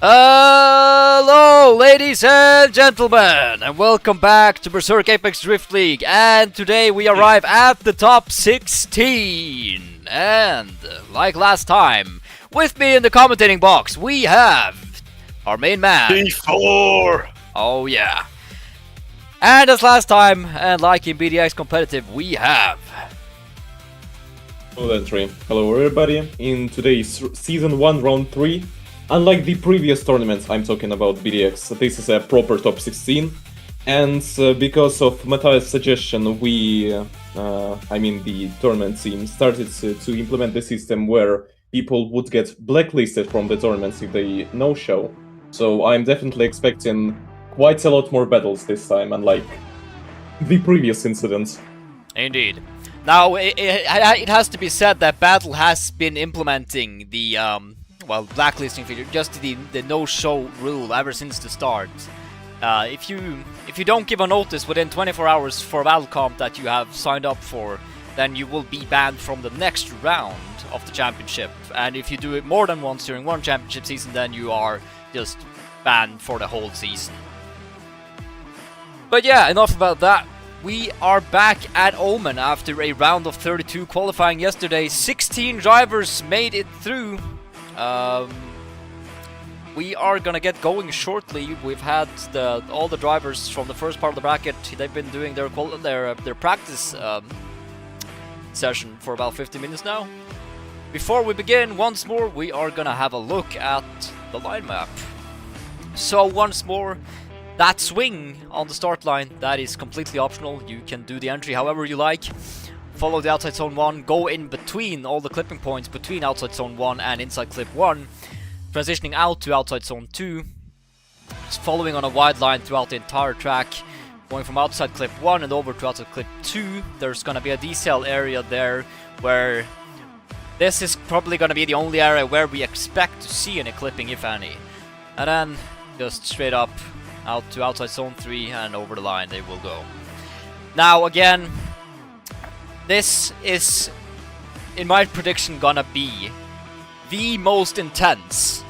Hello, ladies and gentlemen, and welcome back to Berserk Apex Drift League. And today we arrive at the top 16. And like last time, with me in the commentating box, we have our main man. B4! Oh yeah. And as last time, and like in BDX competitive, we have. Hello, that's right. Hello, everybody. In today's Season 1, Round 3, unlike the previous tournaments, I'm talking about BDX, this is a proper top 16. And because of Matthias' suggestion, the tournament team started to implement the system where people would get blacklisted from the tournaments if they no-show. So I'm definitely expecting quite a lot more battles this time, unlike the previous incidents. Indeed. Now, it has to be said that BADL has been implementing the blacklisting feature, just the no-show rule ever since the start. If you don't give a notice within 24 hours for a battle comp that you have signed up for, then you will be banned from the next round of the championship. And if you do it more than once during one championship season, then you are just banned for the whole season. But yeah, enough about that. We are back at OMAN after a round of 32 qualifying yesterday. 16 drivers made it through. We are gonna get going shortly. We've had all the drivers from the first part of the bracket. They've been doing their practice session for about 50 minutes now. Before we begin, once more, we are gonna have a look at the line map. So once more, that swing on the start line, that is completely optional. You can do the entry however you like. Follow the outside zone 1, go in between all the clipping points between outside zone 1 and inside clip 1. Transitioning out to outside zone 2. Just following on a wide line throughout the entire track. Going from outside clip 1 and over to outside clip 2. There's gonna be a decel area there where this is probably gonna be the only area where we expect to see any clipping, if any. And then just straight up out to outside zone 3 and over the line they will go. Now again, this is, in my prediction, gonna be the most intense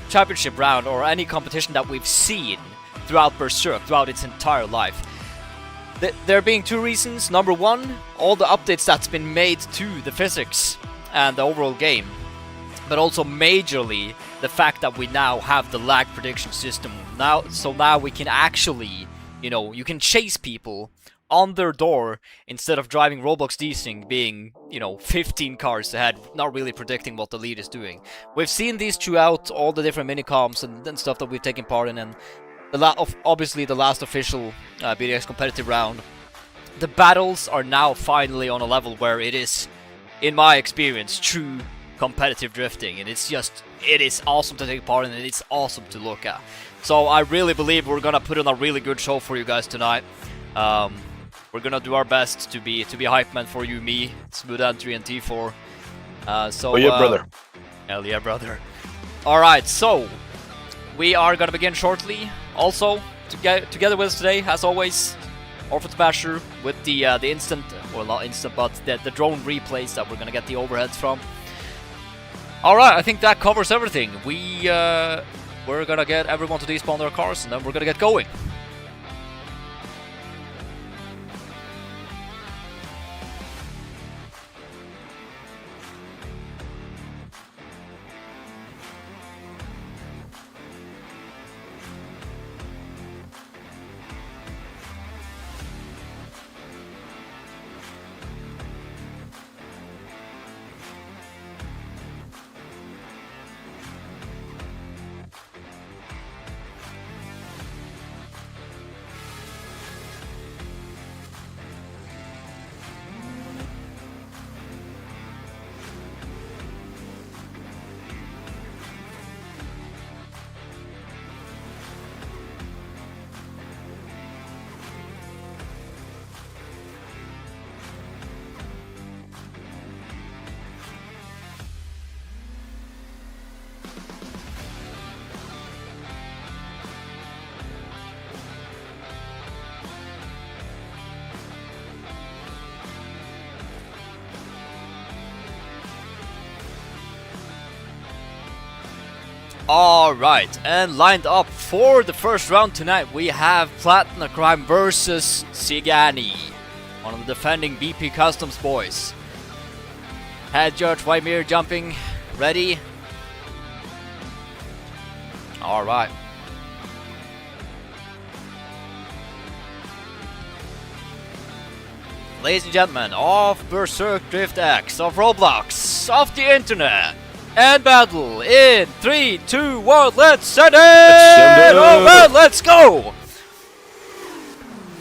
championship round or any competition that we've seen throughout Berserk, throughout its entire life. There being two reasons. Number one, all the updates that's been made to the physics and the overall game. But also majorly the fact that we now have the lag prediction system so now we can actually, you can chase people on their door instead of driving Robux desync being, 15 cars ahead, not really predicting what the lead is doing. We've seen these throughout all the different minicomps and stuff that we've taken part in, and obviously the last official BDX competitive round. The battles are now finally on a level where it is, in my experience, true competitive drifting, and it is awesome to take part in, and it's awesome to look at. So I really believe we're gonna put on a really good show for you guys tonight. We're gonna do our best to be hype man for you, me, Smooth Entry, and T4. Oh yeah, brother. Hell yeah, brother. Alright, so we are gonna begin shortly. Also, together with us today, as always, Orphan Basher with the instant, well not instant, but the drone replays that we're gonna get the overheads from. Alright, I think that covers everything. We're gonna get everyone to despawn their cars and then we're gonna get going. Alright, and lined up for the first round tonight, we have Platinum Crime versus Sigani, one of the defending BP Customs boys. Head judge Wymir jumping, ready. Alright. Ladies and gentlemen, of Berserk Drift X, of Roblox, of the internet, and BADL in 3, 2, 1, let's send it! Alright, let's go!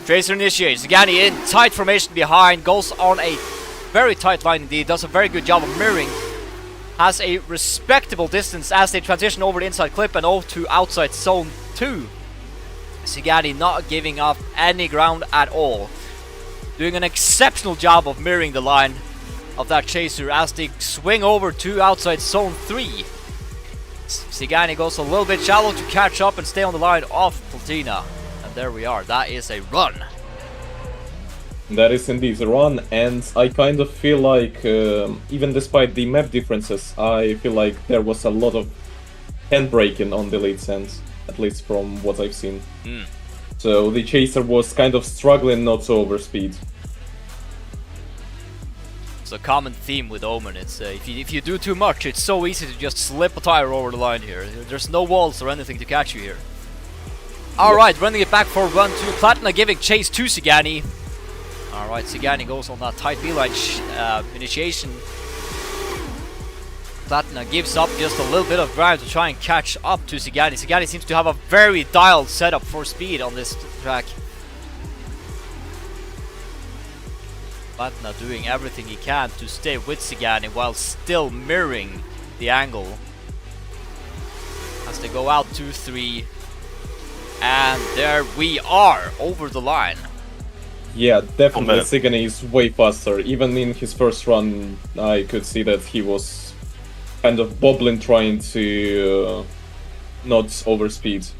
Tracer initiates, Sigani in tight formation behind, goes on a very tight line indeed, does a very good job of mirroring, has a respectable distance as they transition over the inside clip and over to outside zone 2. Sigani not giving up any ground at all, doing an exceptional job of mirroring the line of that chaser as they swing over to outside zone 3. Sigani goes a little bit shallow to catch up and stay on the line of Platina. And there we are, that is a run. That is indeed a run, and I kind of feel like, even despite the map differences, I feel like there was a lot of handbraking on the late sense, at least from what I've seen. So the chaser was kind of struggling not to overspeed. It's a common theme with OMAN. It's if you do too much, it's so easy to just slip a tire over the line here. There's no walls or anything to catch you here. Alright, running it back for run 2. Platina giving chase to Sigani. Alright, Sigani goes on that tight beeline initiation. Platina gives up just a little bit of ground to try and catch up to Sigani. Sigani seems to have a very dialed setup for speed on this track. Platina doing everything he can to stay with Sigani while still mirroring the angle. As they go out 2-3. And there we are, over the line. Yeah, definitely Sigani is way faster. Even in his first run, I could see that he was kind of bobbling trying to not overspeed.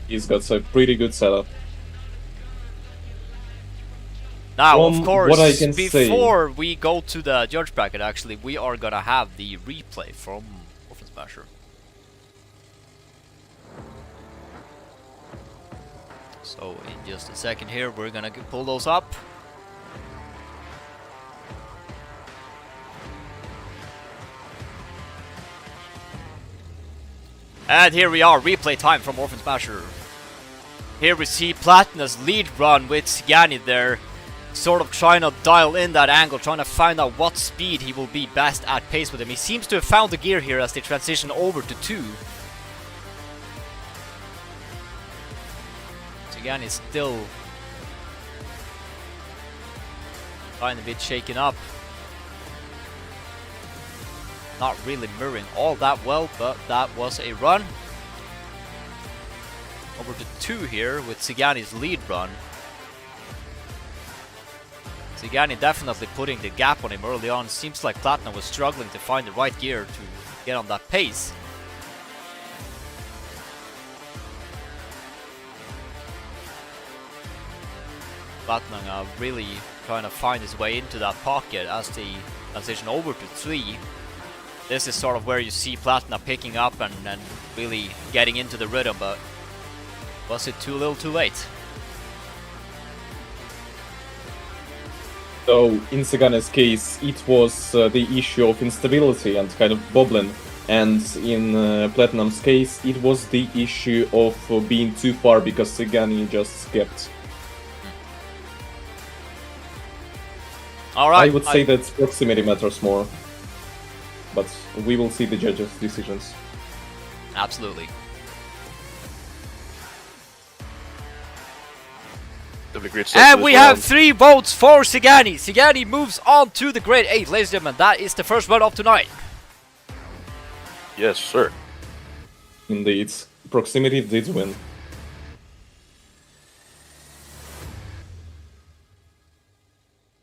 He's got a pretty good setup. Now, of course, what I can before we go to the judge bracket, actually, we are gonna have the replay from Orphan Smasher. So, in just a second here, we're gonna pull those up. And here we are, replay time from Orphan Smasher. Here we see Platina's lead run with Sigani there, sort of trying to dial in that angle, trying to find out what speed he will be best at pace with him. He seems to have found the gear here as they transition over to 2. Sigani is still a bit shaken up. Not really mirroring all that well, but that was a run. Over to 2 here with Sigani's lead run. Sigani definitely putting the gap on him early on. Seems like Platina was struggling to find the right gear to get on that pace. Platina really trying to find his way into that pocket as they transition over to 3. This is sort of where you see Platina picking up and really getting into the rhythm, but was it too little too late? So, in Sigani's case, it was the issue of instability and kind of bobbling, and in Platinum's case, it was the issue of being too far because Sigani just skipped. Alright, I would say that proximity matters more, but we will see the judges' decisions. Absolutely. And we have 3 votes for Sigani. Sigani moves on to the grade 8. Ladies and gentlemen, that is the first run of tonight. Yes, sir. Indeed, proximity did win.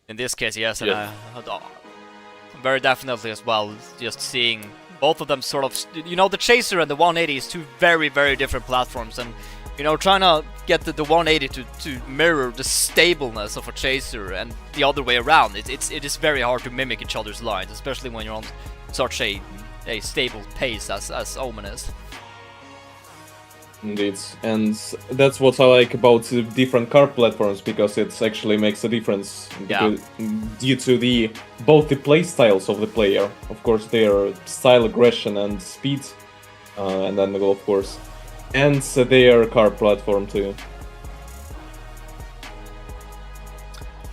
In this case, yes, Yeah. and very definitely as well. Just seeing both of them sort of, you know, the Chaser and the 180 is 2 very, very different platforms, and you know, trying to get the 180 to mirror the stableness of a Chaser and the other way around. It is very hard to mimic each other's lines, especially when you're on such a stable pace as OMAN is. Indeed, and that's what I like about the different car platforms, because it actually makes a difference due to both the play styles of the player, of course, their style, aggression, and speed, and angle, of course, and their car platform too.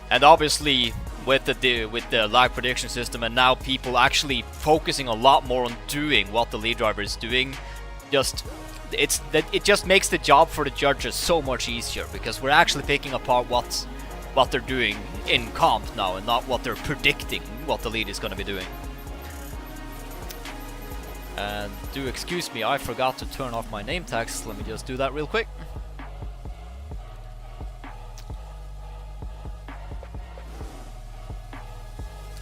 And obviously, with the lag prediction system, and now people actually focusing a lot more on doing what the lead driver is doing, it just makes the job for the judges so much easier, because we're actually picking apart what they're doing in comp now, and not what they're predicting what the lead is going to be doing. And do excuse me, I forgot to turn off my name tags. Let me just do that real quick.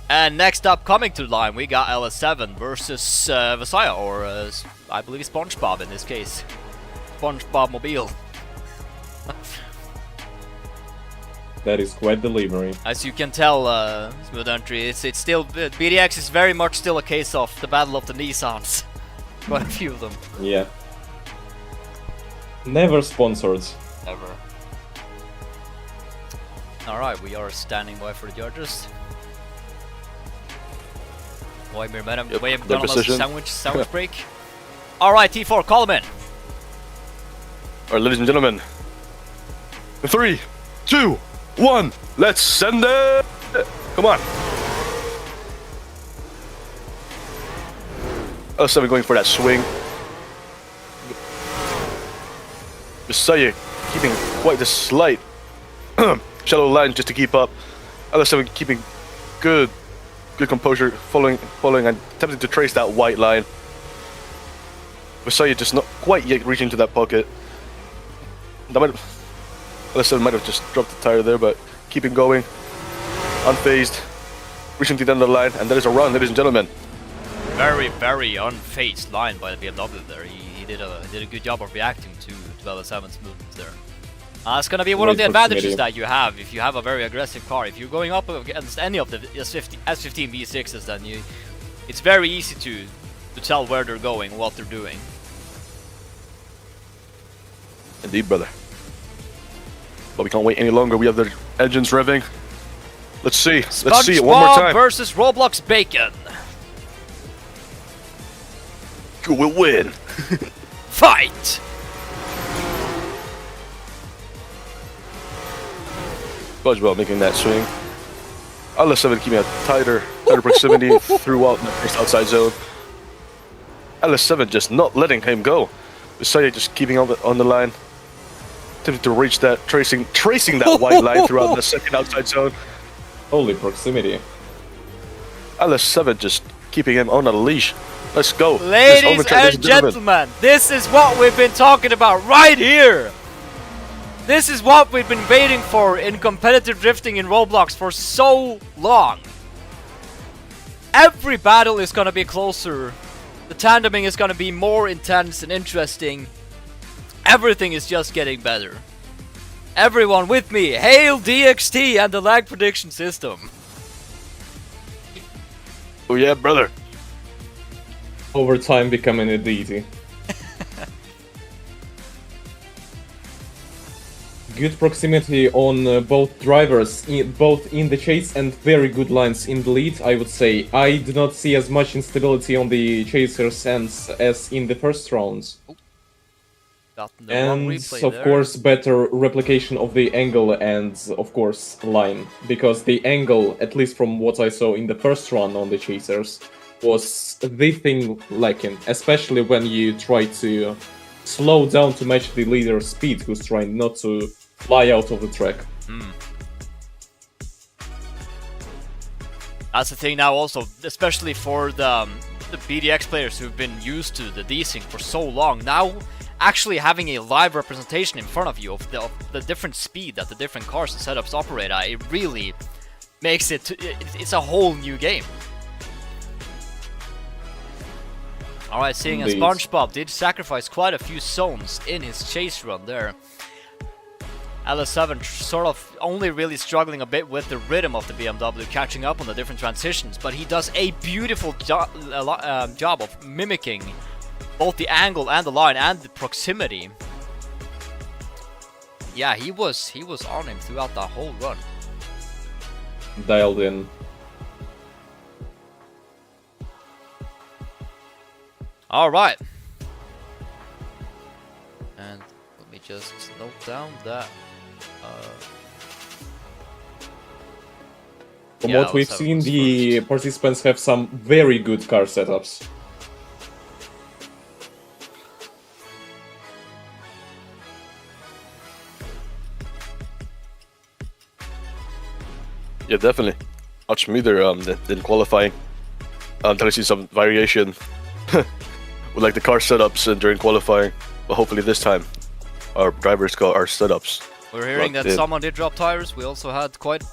And next up, coming to the line, we got LS7 versus Vasaya, or I believe SpongeBob in this case. SpongeBob Mobile. That is quite delivery. As you can tell, Smooth Entry, it's still BDX is very much still a case of the battle of the Nissans. Quite a few of them. Yeah. Never sponsored. Ever. Alright, we are standing by for the judges. We're done on a sandwich break. Alright, T4, call him in. Alright, ladies and gentlemen. 3, 2, 1, let's send it! Come on. LS7 going for that swing. Messiah keeping quite the slight shallow line just to keep up. LS7 keeping good composure, following and attempting to trace that white line. Messiah just not quite yet reaching to that pocket. LS7 might have just dropped the tire there, but keeping going, unfazed, reaching to the end of the line, and that is a run, ladies and gentlemen. Very, very unfazed line by the BMW there. He did a good job of reacting to LS7's movements there. It's gonna be one of the advantages that you have if you have a very aggressive car. If you're going up against any of the S15 V6s, then it's very easy to tell where they're going, what they're doing. Indeed, brother. But we can't wait any longer. We have the engines revving. Let's see. Let's see it one more time. Versus Roblox Bacon. Who will win? Fight! SpongeBob making that swing. LS7 keeping a tighter proximity throughout the first outside zone. LS7 just not letting him go. Messiah just keeping on the line. Attempting to reach that, tracing that white line throughout the second outside zone. Holy proximity. LS7 just keeping him on a leash. Let's go. Ladies and gentlemen, this is what we've been talking about right here. This is what we've been waiting for in competitive drifting in Roblox for so long. Every battle is gonna be closer. The tandeming is gonna be more intense and interesting. Everything is just getting better. Everyone with me, hail DXT and the lag prediction system. Oh yeah, brother. Over time becoming a deity. Good proximity on both drivers, both in the chase, and very good lines in the lead, I would say. I do not see as much instability on the chaser's ends as in the first rounds. And of course better replication of the angle and of course line, because the angle, at least from what I saw in the first run on the chasers, was the thing lacking, especially when you try to slow down to match the leader's speed, who's trying not to fly out of the track. That's the thing now also, especially for the BDX players who've been used to the desync for so long. Now actually having a live representation in front of you of the different speed that the different cars and setups operate at, it really makes it's a whole new game. Alright, seeing as SpongeBob did sacrifice quite a few zones in his chase run there. LS7 sort of only really struggling a bit with the rhythm of the BMW, catching up on the different transitions, but he does a beautiful job of mimicking both the angle and the line and the proximity Yeah, he was on him throughout that whole run. Dialed in. All right. And let me just note down that. From Yeah, what we've L7 seen, was the first. participants have some very good car setups. Yeah, definitely. Much smoother than qualifying. I see some variation with like the car setups and during qualifying. But hopefully this time our drivers got our setups. We're hearing that someone did drop tires. We also had quite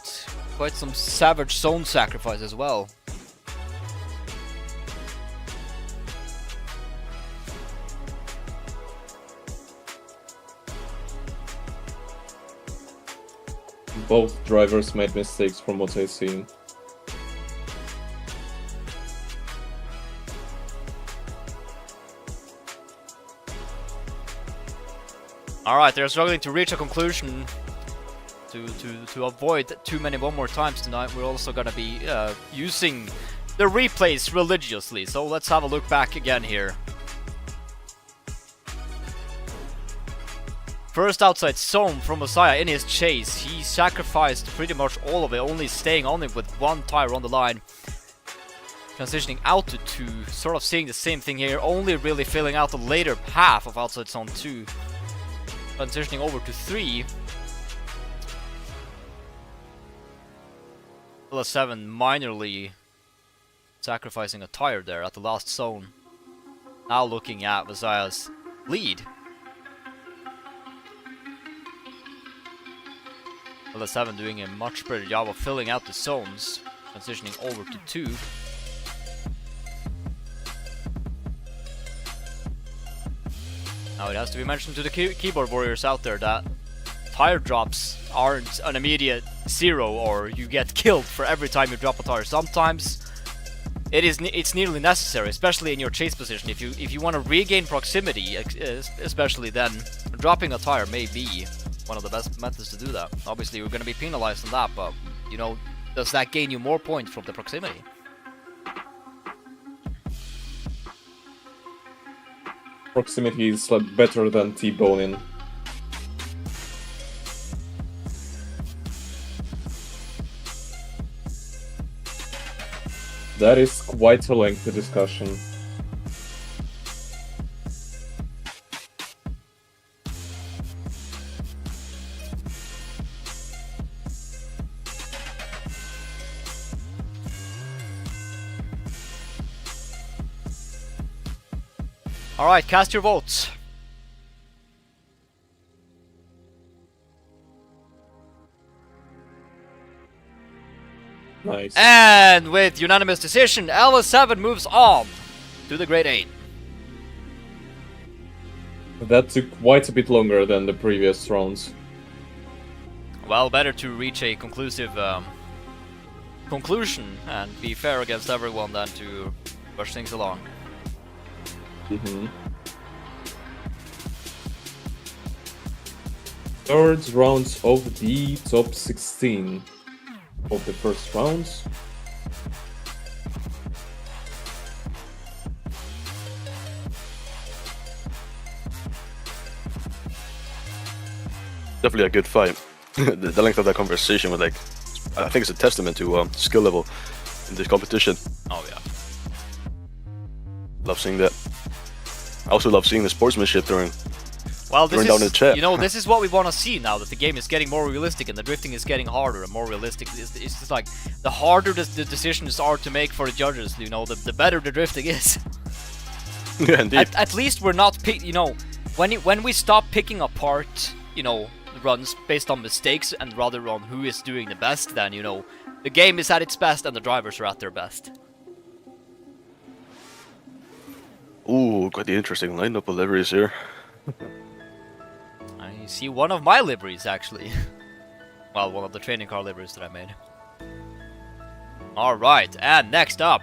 some savage zone sacrifice as well. Both drivers made mistakes from what I've seen. Alright, they're struggling to reach a conclusion. To avoid too many one more times tonight, we're also gonna be using the replays religiously. So let's have a look back again here. First outside zone from Messiah in his chase. He sacrificed pretty much all of it, only staying on it with one tire on the line. Transitioning out to 2, sort of seeing the same thing here, only really filling out the later half of outside zone 2. Transitioning over to 3. LS7 minorly sacrificing a tire there at the last zone. Now looking at Messiah's lead. LS7 doing a much better job of filling out the zones. Transitioning over to 2. Now it has to be mentioned to the keyboard warriors out there that tire drops aren't an immediate 0 or you get killed for every time you drop a tire. Sometimes it's nearly necessary, especially in your chase position. If you want to regain proximity, especially then, dropping a tire may be one of the best methods to do that. Obviously you're going to be penalized on that, but you know, does that gain you more points from the proximity? Proximity is like better than T-boning. That is quite a lengthy discussion. Alright, cast your votes. Nice. And with unanimous decision, LS7 moves on to the Grade 8. That took quite a bit longer than the previous rounds. Well, better to reach a conclusive conclusion and be fair against everyone than to push things along. Third round of the top 16 of the first rounds. Definitely a good fight. The length of that conversation was like, I think it's a testament to skill level in this competition. Oh yeah. Love seeing that. I also love seeing the sportsmanship during. Well, this down the is, chat. you know, this is what we want to see now that the game is getting more realistic and the drifting is getting harder and more realistic. It's just like, the harder the decisions are to make for the judges, you know, the better the drifting is. Yeah, indeed. At least we're not, you know, when we stop picking apart, you know, runs based on mistakes and rather on who is doing the best, then, you know, the game is at its best and the drivers are at their best. Ooh, quite the interesting lineup of liveries here. I see one of my liveries, actually. Well, one of the training car liveries that I made. Alright, and next up,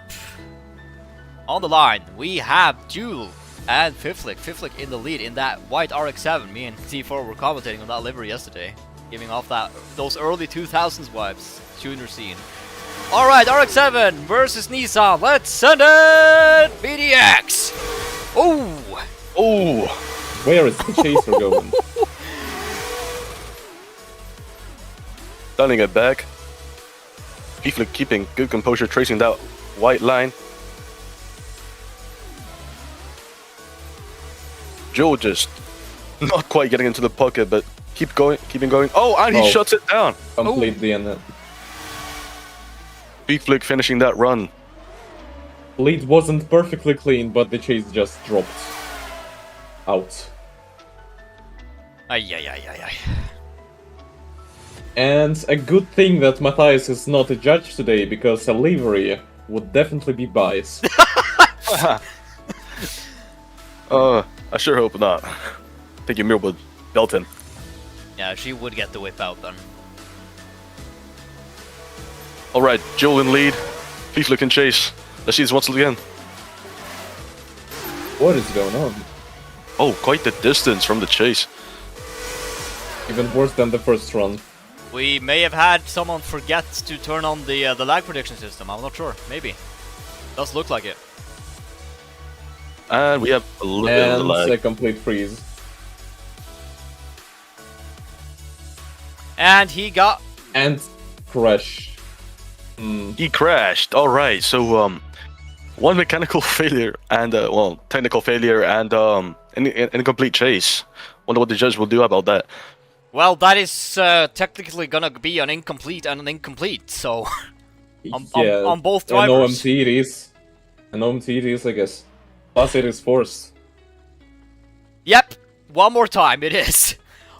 on the line, we have duel And Fiflick in the lead in that white RX-7. Me and T4 were commentating on that livery yesterday, giving off those early 2000s vibes, junior scene. Alright, RX-7 versus Nissan. Let's send it! BDX! Oh! Oh! Where is the chaser going? Stunning it back. Fiflick keeping good composure, tracing that white line. Joe just not quite getting into the pocket, but keeping going. Oh, and he shuts it down. Completely in it. Fiflick finishing that run. Lead wasn't perfectly clean, but the chase just dropped out. Ay. And a good thing that Matthias is not a judge today, because a livery would definitely be biased. I sure hope not. I think Emil would belt him. Yeah, she would get the whip out then. Alright, Joel in lead. Fiflick can chase. Let's see this once again. What is going on? Oh, quite the distance from the chase. Even worse than the first run. We may have had someone forget to turn on the lag prediction system. I'm not sure. Maybe. Does look like it. And we have a little bit of And lag. a complete freeze. And he got... And crash. He crashed. Alright, so one mechanical failure and well, technical failure and an incomplete chase. Wonder what the judge will do about that. Well, that is technically gonna be an incomplete and an incomplete, so... on both An drivers. OMT it is. An OMT it is, I guess. Plus it is forced. Yep, one more time it is.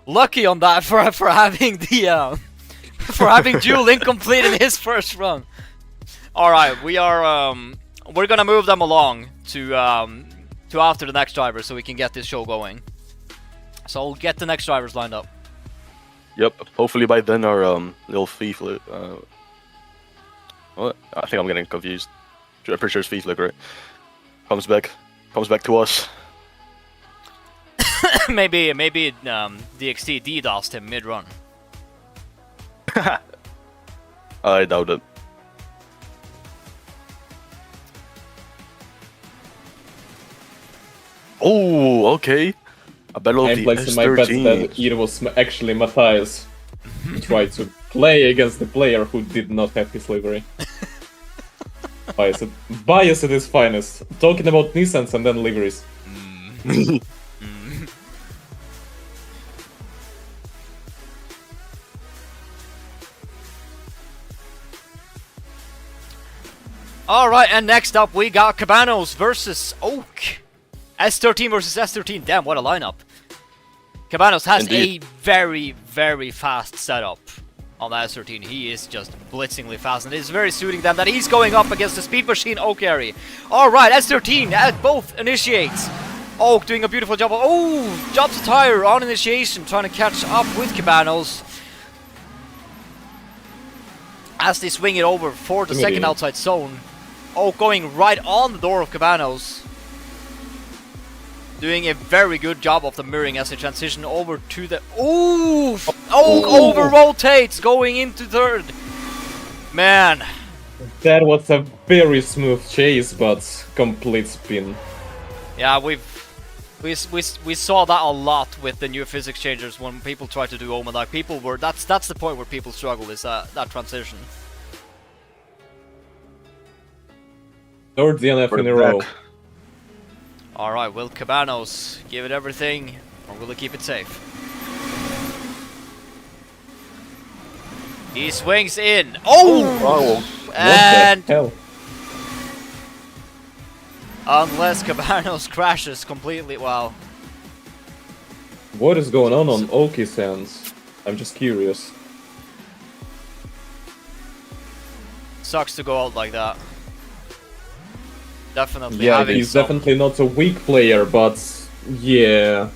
Lucky on that for having the for having dual incomplete in his first run. All right, we're gonna move them along to after the next driver so we can get this show going. So we'll get the next drivers lined up. Yep, hopefully by then our little Fiflick. What? I think I'm getting confused. I'm pretty sure it's Fiflick, right? Comes back to us. maybe DXT DDoSed him mid-run. I doubt it. Oh, okay. A battle of I'm the placing my bets S13. that it was actually Matthias who tried to play against the player who did not have his livery. Bias at its finest. Talking about Nissans and then liveries. Alright, and next up we got Cabanos versus Oak. S13 versus S13. Damn, what a lineup. Cabanos has Indeed. a very, very fast setup on the S13. He is just blitzingly fast, and it is very suiting them that he's going up against the speed machine Oak carry. Alright, S13 at both initiates. Oak doing a beautiful job of, jumps a tire on initiation, trying to catch up with Cabanos. As they swing it over for the second outside zone. Oak going right on the door of Cabanos. Doing a very good job of the mirroring as they transition over to the... Oak over rotates going into third. Man. That was a very smooth chase, but complete spin. Yeah, we saw that a lot with the new physics changers when people try to do OMAN. Like people were... That's the point where people struggle, is that transition. Third DNF in a row. Alright, will Cabanos give it everything, or will he keep it safe? He swings in. And What the hell? unless Cabanos crashes completely, wow. What is going on Oki's hands? I'm just curious. Sucks to go out like that. Definitely Yeah, having he's some, definitely not a weak player, but yeah.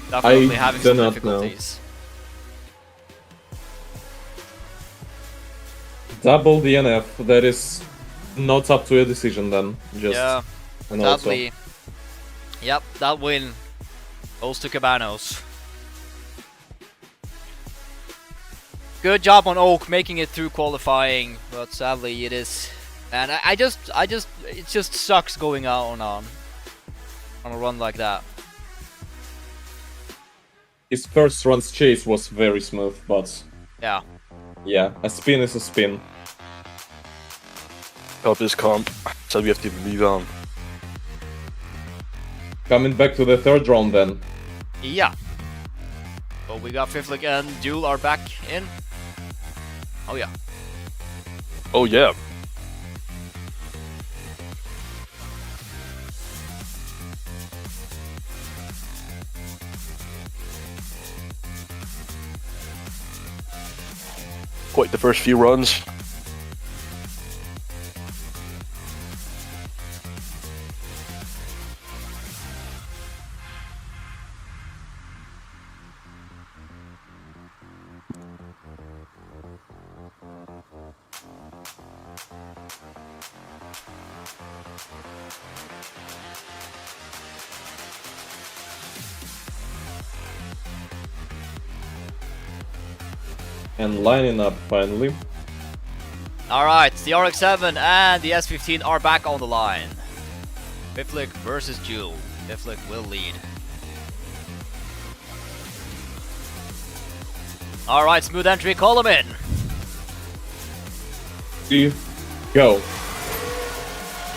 definitely I having do some not difficulties. Double DNF, that is not up to a decision then. Just Yeah, and also. sadly. Yep, that win goes to Cabanos. Good job on Oak making it through qualifying, but sadly it is. And it just sucks going out on a run like that. His first run's chase was very smooth, but Yeah. yeah, a spin is a spin. Help is comp, so we have to move on. Coming back to the third round then. Yeah. So we got Fiflick and Duel are back in. Oh yeah. Oh yeah. Quite the first few runs. And lining up finally. Alright, the RX-7 and the S15 are back on the line. Fiflick versus Duel. Fiflick will lead. Alright, smooth entry, call him in. 2, go.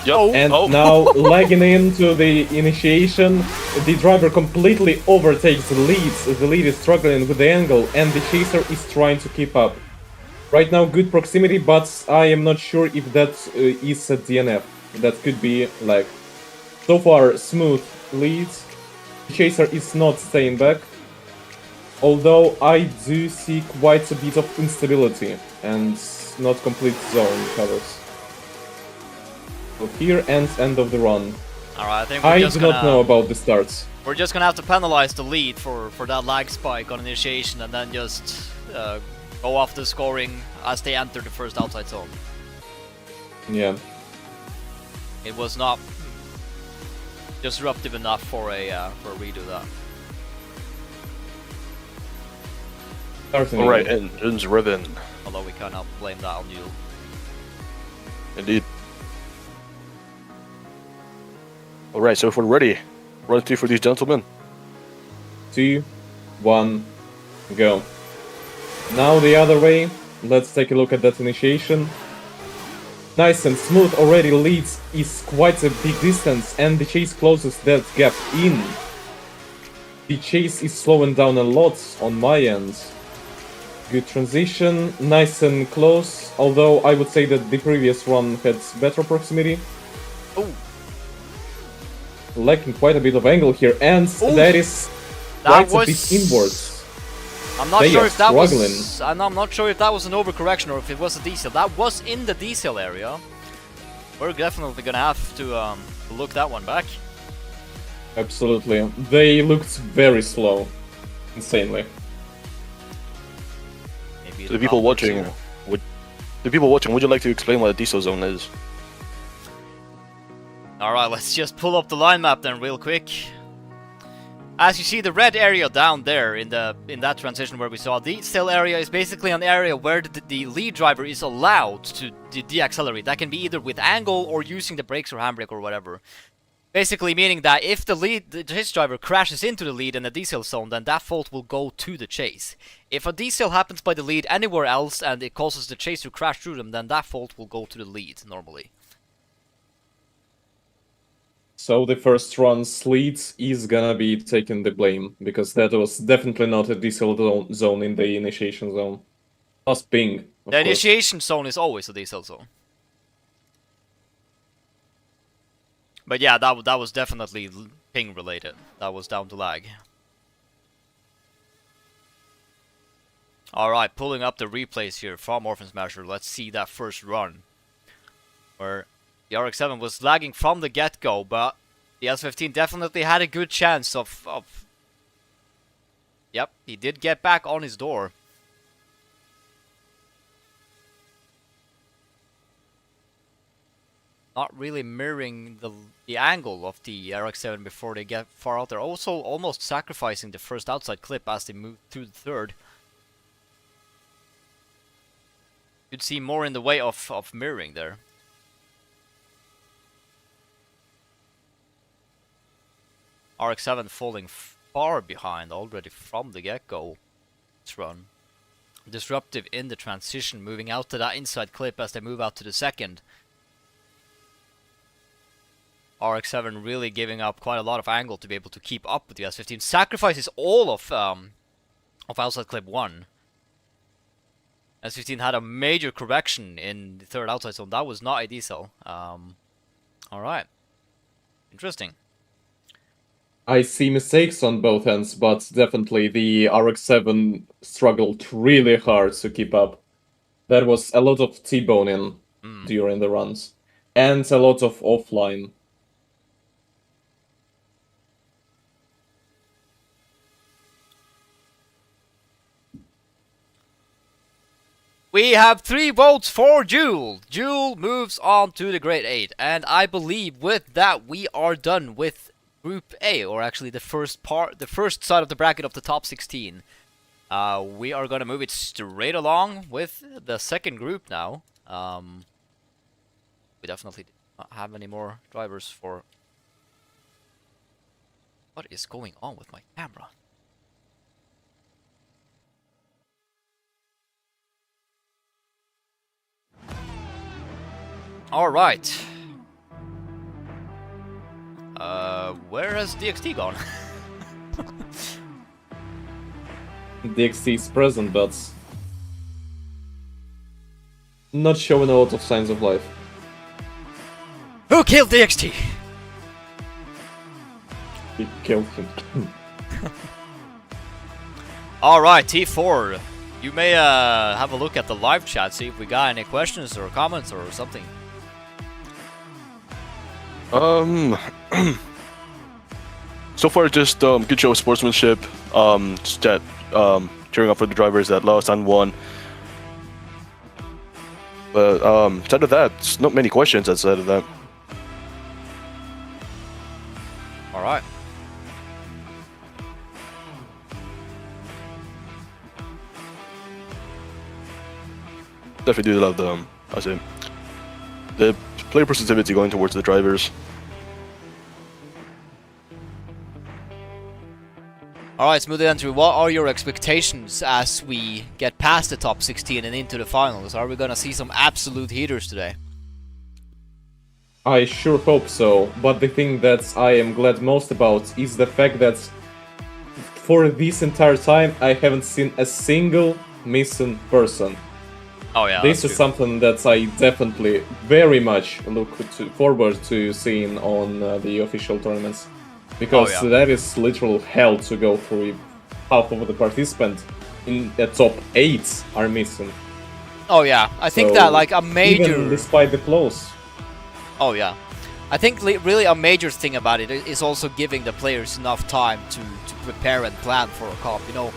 Yep. And oh. now lagging into the initiation, the driver completely overtakes the leads. The lead is struggling with the angle and the chaser is trying to keep up. Right now good proximity, but I am not sure if that is a DNF. That could be like... So far smooth leads. The chaser is not staying back. Although I do see quite a bit of instability and not complete zone covers. So here ends end of the run. Alright, I think we're I just do gonna, not know about the starts. We're just gonna have to penalize the lead for that lag spike on initiation and then just go off the scoring as they enter the first outside zone. Yeah. It was not disruptive enough for a redo that. Alright, engines revving. Although we cannot blame that on you. Indeed. Alright, so if we're ready, run through for these gentlemen. 2, 1, go. Now the other way. Let's take a look at that initiation. Nice and smooth already leads is quite a big distance and the chase closes that gap in. The chase is slowing down a lot on my end. Good transition, nice and close, although I would say that the previous one had better proximity. Oh, Lacking quite a bit of angle here, and that is quite a bit inwards. I'm not They sure are if that struggling. was. I'm not sure if that was an overcorrection or if it was a diesel. That was in the diesel area. We're definitely gonna have to look that one back. Absolutely. They looked very slow. Insanely. Maybe To the people watching, would you like to explain what a diesel zone is? Alright, let's just pull up the line map then real quick. As you see, the red area down there in that transition where we saw the still area is basically an area where the lead driver is allowed to deaccelerate. That can be either with angle or using the brakes or handbrake or whatever. Basically meaning that if the chase driver crashes into the lead in the diesel zone, then that fault will go to the chase. If a diesel happens by the lead anywhere else and it causes the chase to crash through them, then that fault will go to the lead normally. So the first run's lead is gonna be taking the blame, because that was definitely not a diesel zone in the initiation zone. Plus ping, of The course. initiation zone is always a diesel zone. But yeah, that was definitely ping related. That was down to lag. Alright, pulling up the replays here from Orphan Smasher. Let's see that first run. Where the RX-7 was lagging from the get-go, but the S15 definitely had a good chance of... Yep, he did get back on his door. not really mirroring the angle of the RX-7 before they get far out there. Also, almost sacrificing the first outside clip as they move through the third. You'd see more in the way of mirroring there. RX-7 falling far behind already from the get-go. This run. Disruptive in the transition, moving out to that inside clip as they move out to the second. RX-7 really giving up quite a lot of angle to be able to keep up with the S15. Sacrifices all of outside clip 1. S15 had a major correction in the third outside zone. That was not a diesel. Alright. Interesting. I see mistakes on both ends, but definitely the RX-7 struggled really hard to keep up. There was a lot of T-boning during the runs, and a lot of offline. We have 3 votes for Jewel. Jewel moves on to the Grade 8, and I believe with that we are done with Group A, or actually the first side of the bracket of the top 16. We are gonna move it straight along with the second group now. We definitely don't have any more drivers for... What is going on with my camera? Alright. Where has DXT gone? DXT is present, but not showing a lot of signs of life. Who killed DXT? We killed him. Alright, T4. You may have a look at the live chat, see if we got any questions or comments or something. So far, just good show of sportsmanship. Just that cheering up for the drivers that lost and won. But outside of that, it's not many questions outside of that. All right. Definitely do love the player positivity going towards the drivers. Alright, Smoothie Entry, what are your expectations as we get past the top 16 and into the finals? Are we gonna see some absolute heaters today? I sure hope so, but the thing that I am glad most about is the fact that for this entire time I haven't seen a single missing person. Oh yeah, this is something that I definitely very much look forward to seeing on the official tournaments. Because that is literal hell to go through. Half of the participants in the top 8 are missing. Oh yeah, I think that like a major... Even despite the close. Oh yeah. I think really a major thing about it is also giving the players enough time to prepare and plan for a comp, you know.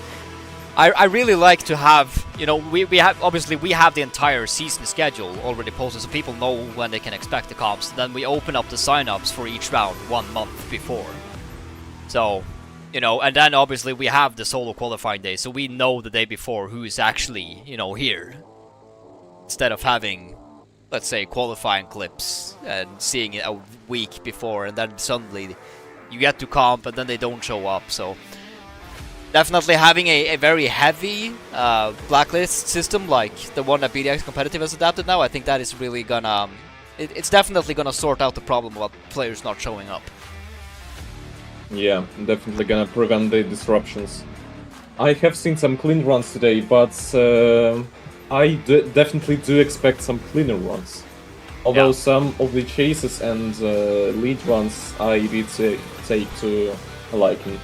I really like to have, you know, we have, obviously we have the entire season schedule already posted so people know when they can expect the comps. Then we open up the signups for each round 1 month before. So, you know, and then obviously we have the solo qualifying day, so we know the day before who is actually, you know, here. Instead of having, let's say, qualifying clips and seeing it a week before and then suddenly you get to comp and then they don't show up, so... Definitely having a very heavy blacklist system like the one that BDX Competitive has adapted now, I think that is really gonna... It's definitely gonna sort out the problem about players not showing up. Yeah, definitely gonna prevent the disruptions. I have seen some clean runs today, but I definitely do expect some cleaner runs. Although some of the chases and lead runs I did take to a liking.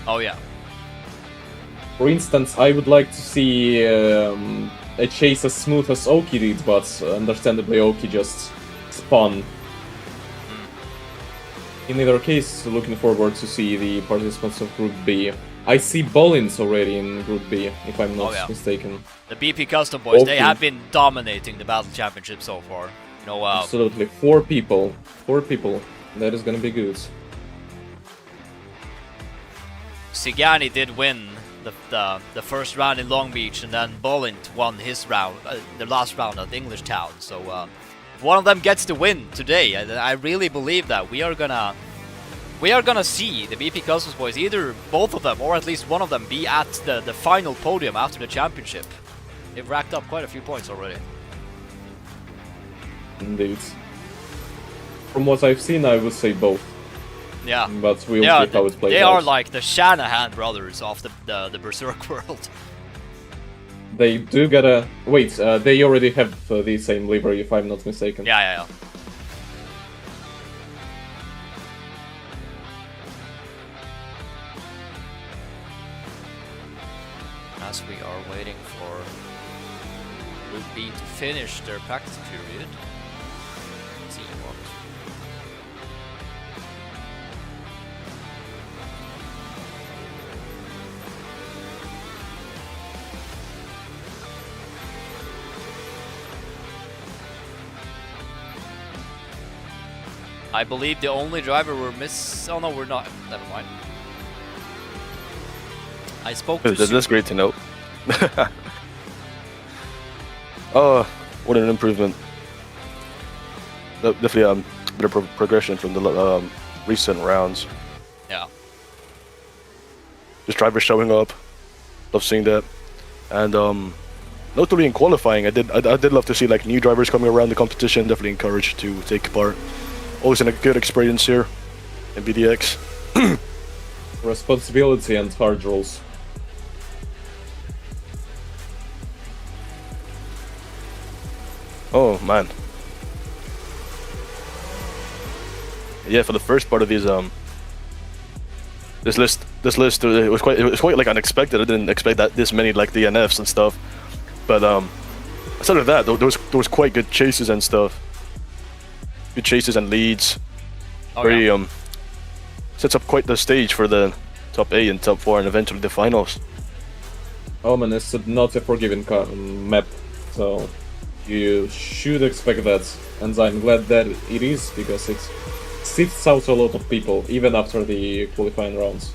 Oh yeah. For instance, I would like to see a chase as smooth as Oki did, but understandably Oki just spun. In either case, looking forward to see the participants of Group B. I see Bollins already in Group B, if I'm not mistaken. The BP Custom boys, they have been dominating the Battle Championship so far. You know, Absolutely, 4 people. 4 people. That is gonna be good. Sigani did win the first round in Long Beach, and then Bolint won his round, the last round at English Town. So if one of them gets the win today, I really believe that we are gonna see the BP Cosmos boys, either both of them or at least one of them, be at the final podium after the championship. They've racked up quite a few points already. Indeed. From what I've seen, I would say both. Yeah. But we'll see how it plays out. They are like the Shanahan brothers of the Berserk world. They do gotta... Wait, they already have the same livery, if I'm not mistaken. Yeah. As we are waiting for Group B to finish their practice period. Let's see what. I believe the only driver we're oh no, we're not. Never mind. I spoke to That's great to know. Oh, what an improvement. Definitely a bit of progression from the recent rounds. Yeah. Just drivers showing up. Love seeing that. And notably in qualifying, I did love to see like new drivers coming around the competition. Definitely encouraged to take part. Always a good experience here in BDX. Responsibility and hard rules. Oh man. Yeah, for the first part of these this list it was quite like unexpected. I didn't expect that this many like DNFs and stuff. But aside of that, there was quite good chases and stuff. Good chases and leads. Oh, Very yeah. Sets up quite the stage for the top 8 and top 4 and eventually the finals. OMAN is not a forgiving map, so you should expect that, and I'm glad that it is, because it sifts out a lot of people, even after the qualifying rounds.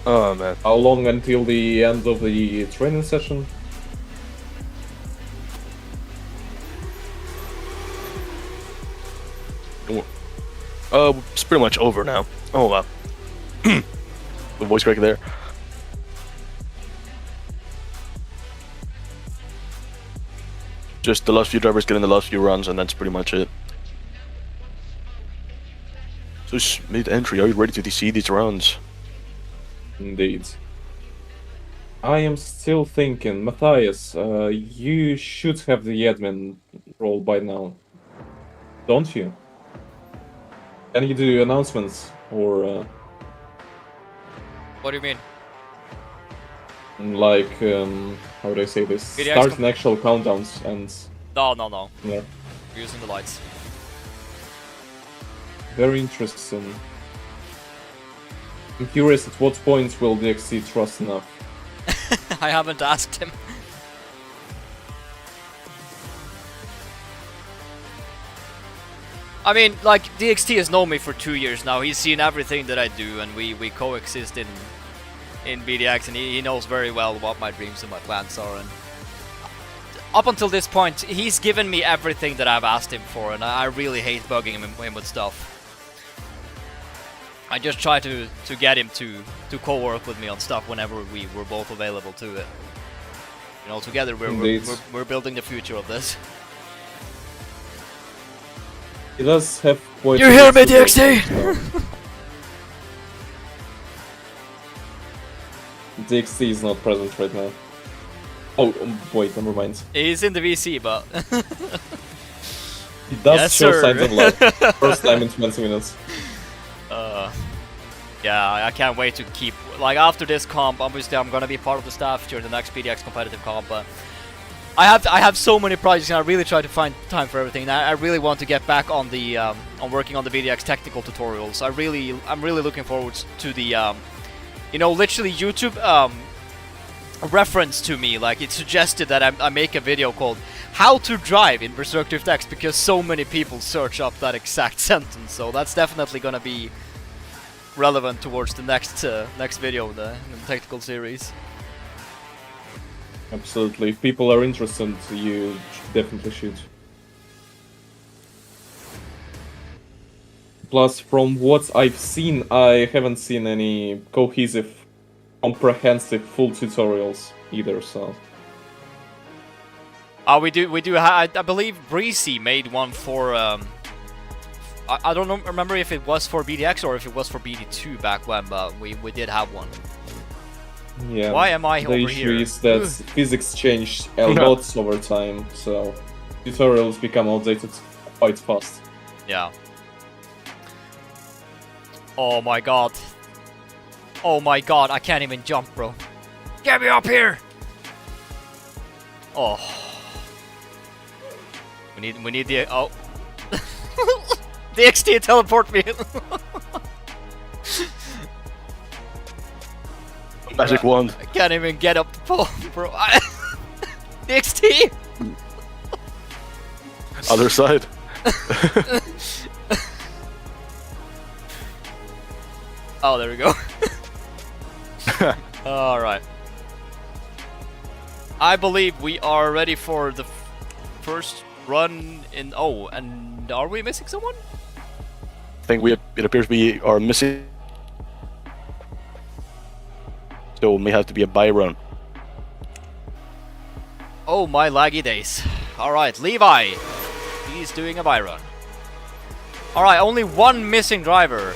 Oh man. How long until the end of the training session? It's pretty much over now. Oh wow. The voice crack there. Just the last few drivers getting the last few runs, and that's pretty much it. So just made entry. Are you ready to see these rounds? Indeed. I am still thinking, Matthias, you should have the admin role by now, don't you? Can you do announcements, or What do you mean? like, how do I say this? BDX Start an actual countdowns and... No. Yeah. We're using the lights. Very interesting. I'm curious at what point will DXC trust enough. I haven't asked him. I mean, like, DXT has known me for 2 years now. He's seen everything that I do, and we coexist in BDX, and he knows very well what my dreams and my plans are. And up until this point, he's given me everything that I've asked him for, and I really hate bugging him with stuff. I just try to get him to co-work with me on stuff whenever we're both available to it. You know, together we're building the future of this. He does have quite... You hear me, DXT? DXT is not present right now. Oh, wait, never mind. He's in the VC, but... He does Yes, show sir. signs of life. First time in 20 minutes. Yeah, I can't wait to keep... Like, after this comp, obviously I'm gonna be part of the staff during the next PDX competitive comp, but I have so many projects, and I really try to find time for everything. And I really want to get back on the on working on the VDX technical tutorials. I'm really looking forward to the you know, literally YouTube reference to me, like it suggested that I make a video called "How to Drive in Berserk Drift X" because so many people search up that exact sentence. So that's definitely gonna be relevant towards the next next video in the technical series. Absolutely. If people are interested, you definitely should. Plus, from what I've seen, I haven't seen any cohesive, comprehensive, full tutorials either, so... We do. I believe Breezy made one for. I don't remember if it was for BDX or if it was for BD2 back when, but we did have one. Yeah. Why am I over here? The issue is that physics changed a lot over time, so tutorials become outdated quite fast. Yeah. Oh my god. Oh my god, I can't even jump, bro. Get me up here! Oh. We need the oh. The XT teleport me. Magic wand. I can't even get up the pole, bro. The XT. Other side. Oh, there we go. Alright. I believe we are ready for the first run in... Oh, and are we missing someone? I think it appears we are missing. So it may have to be a buy run. Oh, my laggy days. Alright, Levi. He's doing a buy run. Alright, only one missing driver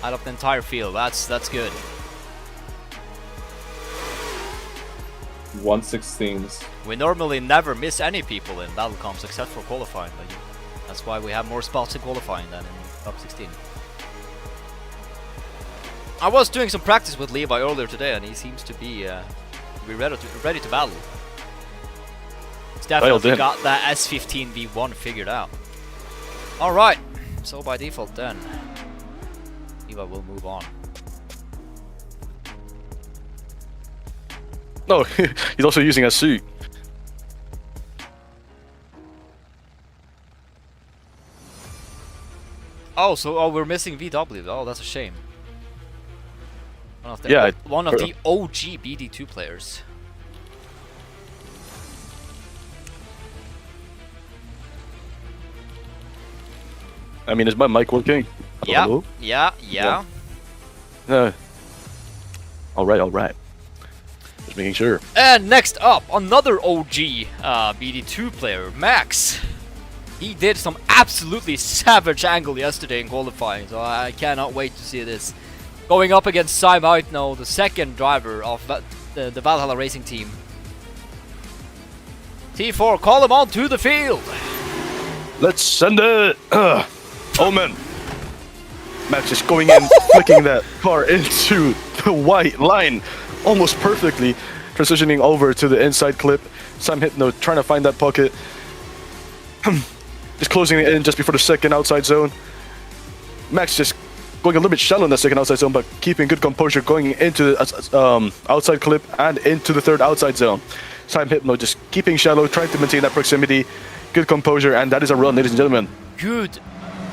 out of the entire field. That's good. 1/16. We normally never miss any people in battle comps except for qualifying. But that's why we have more spots in qualifying than in top 16. I was doing some practice with Levi earlier today, and he seems to be ready to battle. He's definitely got that S15 V1 figured out. All right, so by default then, Levi will move on. No, he's also using a suit. Oh, so we're missing VW. Oh, that's a shame. One of the, yeah, one of the OG BD2 players. I mean, is my mic working? Yeah, Hello? yeah. All right. Just making sure. And next up, another OG BD2 player, Max. He did some absolutely savage angle yesterday in qualifying, so I cannot wait to see this. Going up against Cy Maitno, the second driver of the Valhalla Racing team. T4, call him on to the field. Let's send it. OMAN. Max just going in, flicking that car into the white line almost perfectly, transitioning over to the inside clip. Sam Hypno trying to find that pocket. Just closing it in just before the second outside zone. Max just going a little bit shallow in that second outside zone, but keeping good composure going into the outside clip and into the third outside zone. Sam Hypno just keeping shallow, trying to maintain that proximity, good composure, and that is a run, ladies and gentlemen. Good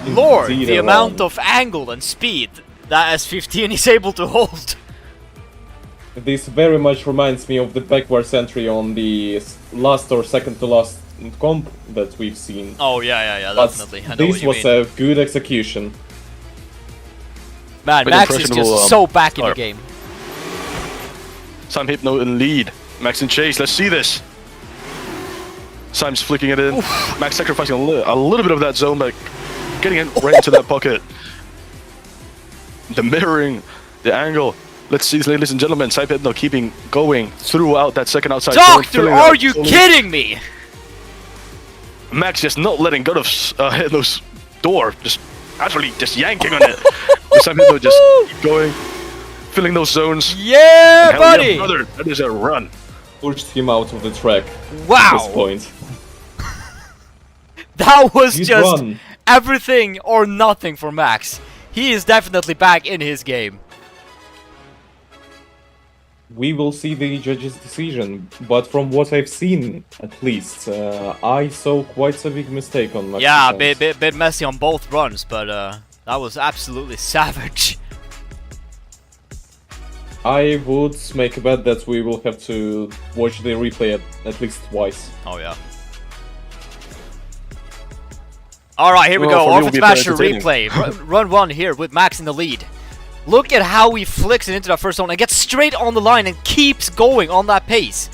lord, Indeed, the amount of angle and speed that S15 is able to hold. This very much reminds me of the backwards entry on the last or second to last comp that we've seen. Oh yeah, But definitely. I know this what you was mean. a good execution. Man, Bit Max is impressionable, just so back in the car. game. Sam Hypno in lead. Max in chase. Let's see this. Sam's flicking it in. Oof. Max sacrificing a little bit of that zone, but getting it right into that pocket. The mirroring, the angle. Let's see this, ladies and gentlemen. Sam Hypno keeping going throughout that second outside zone. Doctor, filling are it up you slowly. kidding me? Max just not letting go of Hypno's door. Just actually just yanking on it. Sam Hypno just keep going, filling those zones. Yeah, Hell buddy. yeah, brother. That is a run. pushed him out of the track at Wow! this point. That was He's just won. everything or nothing for Max. He is definitely back in his game. We will see the judge's decision, but from what I've seen, at least, I saw quite a big mistake on Max's Yeah, end. bit messy on both runs, but that was absolutely savage. I would make a bet that we will have to watch the replay at least twice. Oh yeah. Alright, here we Well, go. for me, it will Orphan be very Smasher entertaining. replay. Run 1 here with Max in the lead. Look at how he flicks it into that first zone and gets straight on the line and keeps going on that pace.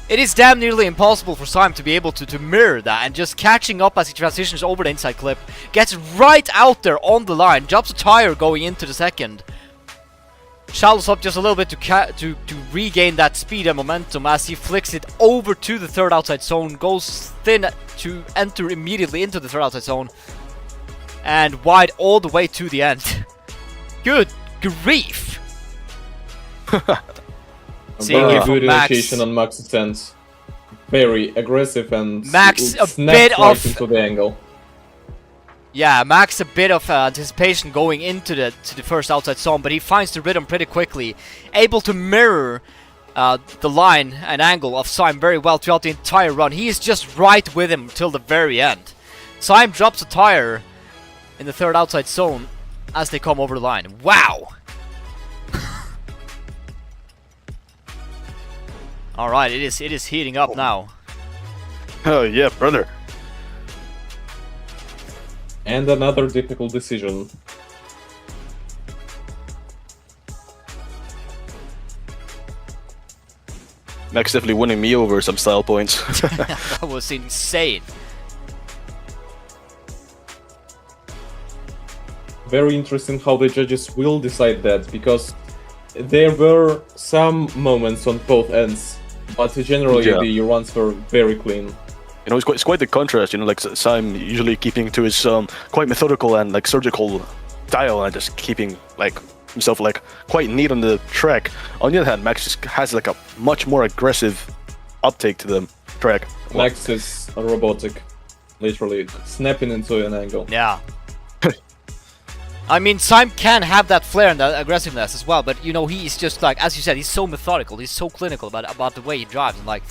It is damn nearly impossible for Syme to be able to mirror that, and just catching up as he transitions over the inside clip. Gets right out there on the line, drops a tire going into the second. Shallows up just a little bit to regain that speed and momentum as he flicks it over to the third outside zone, goes thin to enter immediately into the third outside zone, and wide all the way to the end. Good grief! Seeing Very here from good Max. initiation on Max's end. Very aggressive and Max, a snapped bit right of- into the angle. Yeah, Max a bit of anticipation going into the first outside zone, but he finds the rhythm pretty quickly, able to mirror the line and angle of Syme very well throughout the entire run. He is just right with him till the very end. Syme drops a tire in the third outside zone as they come over the line. Wow! Alright, it is heating up now. Oh yeah, brother. And another difficult decision. Max definitely winning me over some style points. That was insane. Very interesting how the judges will decide that, because there were some moments on both ends, but generally Yeah. the runs were very clean. You know, it's quite the contrast. You know, like Syme usually keeping to his quite methodical and like surgical style, and just keeping like himself like quite neat on the track. On the other hand, Max just has like a much more aggressive uptake to the track. Max is robotic, literally snapping into an angle. Yeah. I mean, Syme can have that flair and that aggressiveness as well, but you know, he's just like, as you said, he's so methodical, he's so clinical about the way he drives, and like,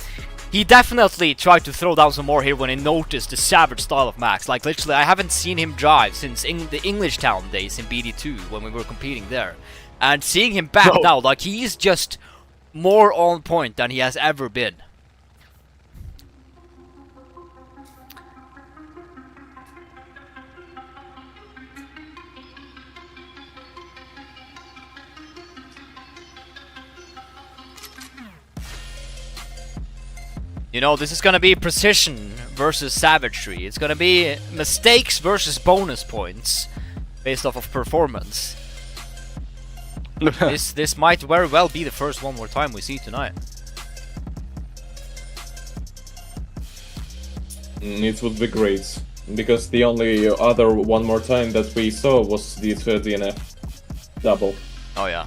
he definitely tried to throw down some more here when he noticed the savage style of Max. Like, literally, I haven't seen him drive since the English Town days in BD2 when we were competing there. And seeing him back No. now, like, he is just more on point than he has ever been. You know, this is gonna be precision versus savagery. It's gonna be mistakes versus bonus points based off of performance. This might very well be the first one more time we see tonight. It would be great, because the only other one more time that we saw was the DNF double. Oh yeah.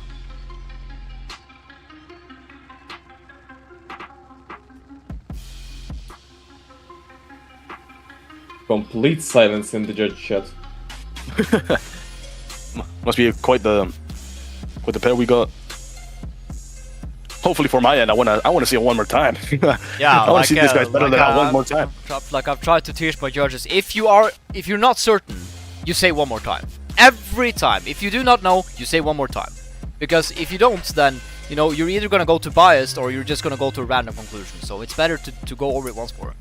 Complete silence in the judge chat. Must be quite the pair we got. Hopefully for my end, I wanna see it one more time. Yeah, I wanna see these guys better than that one more time. Like I've tried to teach my judges, if you're not certain, you say one more time. Every time. If you do not know, you say one more time. Because if you don't, then you know you're either gonna go to biased or you're just gonna go to a random conclusion. So it's better to go over it once more.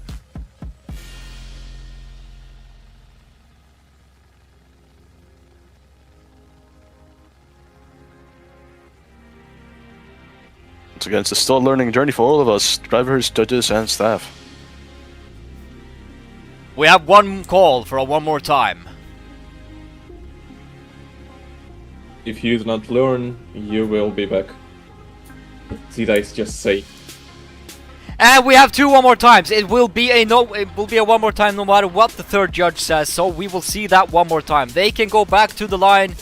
Once again, it's a still learning journey for all of us, drivers, judges, and staff. We have one call for a one more time. If you do not learn, you will be back. Did I just say? And we have two one more times. It will be a one more time no matter what the third judge says. So we will see that one more time. They can go back to the line.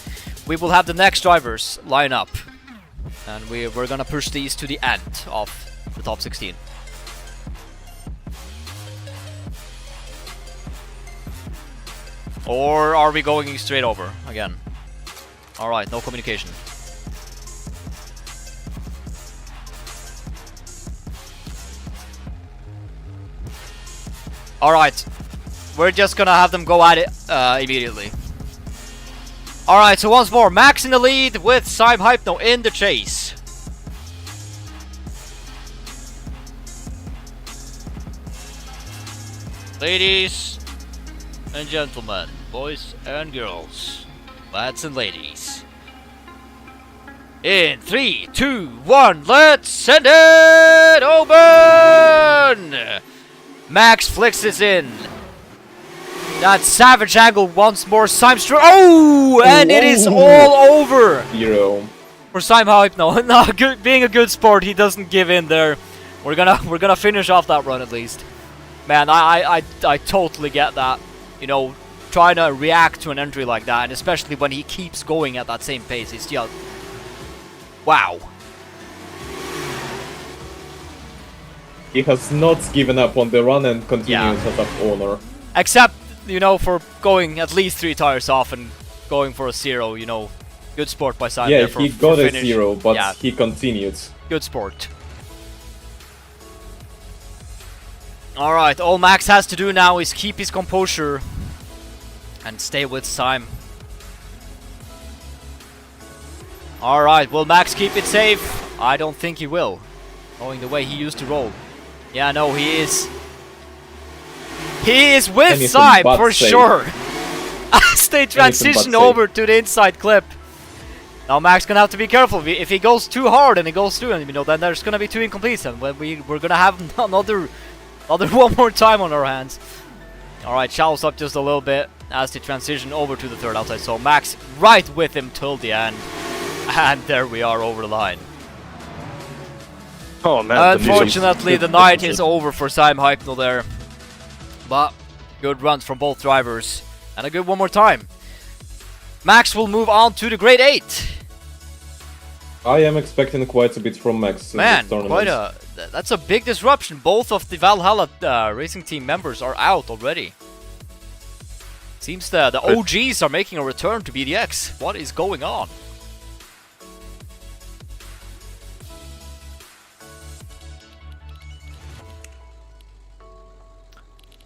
We will have the next drivers line up. And we're gonna push these to the end of the top 16. Or are we going straight over again? Alright, no communication. Alright, we're just gonna have them go at it immediately. Alright, so once more, Max in the lead with Sime Hypno in the chase. Ladies and gentlemen, boys and girls, lads and ladies. In 3, 2, 1, let's send it open! Max flicks this in. That savage angle once more. Simestro. Oh, and it is all over. 0. For Sime Hypno. No, being a good sport, he doesn't give in there. We're gonna finish off that run at least. Man, I totally get that. You know, trying to react to an entry like that, and especially when he keeps going at that same pace. It's just wow. He has not given up on the run and continues at that honor. Except, you know, for going at least 3 tires off and going for a 0, you know. Good sport by Sime. Yeah, there he for got a finish. 0, but yeah, he continued. good sport. Alright, all Max has to do now is keep his composure and stay with Sime. Alright, will Max keep it safe? I don't think he will. Going the way he used to roll. Yeah, no, he is. He is with Sime for sure. As they transition over to the inside clip. Now Max gonna have to be careful. If he goes too hard and he goes through, and you know, then there's gonna be 2 incompletes, and we're gonna have another one more time on our hands. Alright, shallows up just a little bit as they transition over to the 3rd outside. So Max right with him till the end. And there we are over the line. Oh man. Unfortunately, the night is over for Sime Hypno there. But good runs from both drivers. And a good one more time. Max will move on to the Grade 8. I am expecting quite a bit from Max in Man, this tournament. that's a big disruption. Both of the Valhalla racing team members are out already. Seems the OGs are making a return to BDX. What is going on?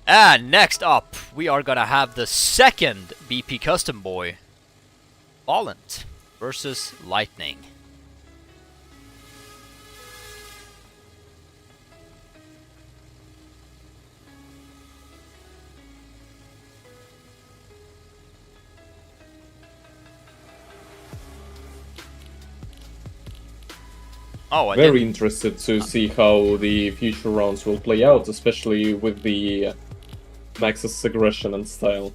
And next up, we are gonna have the 2nd BP Custom Boy, Volent versus Lightning. Oh, Very interested to see how the future rounds will play out, especially with the Max's aggression and style.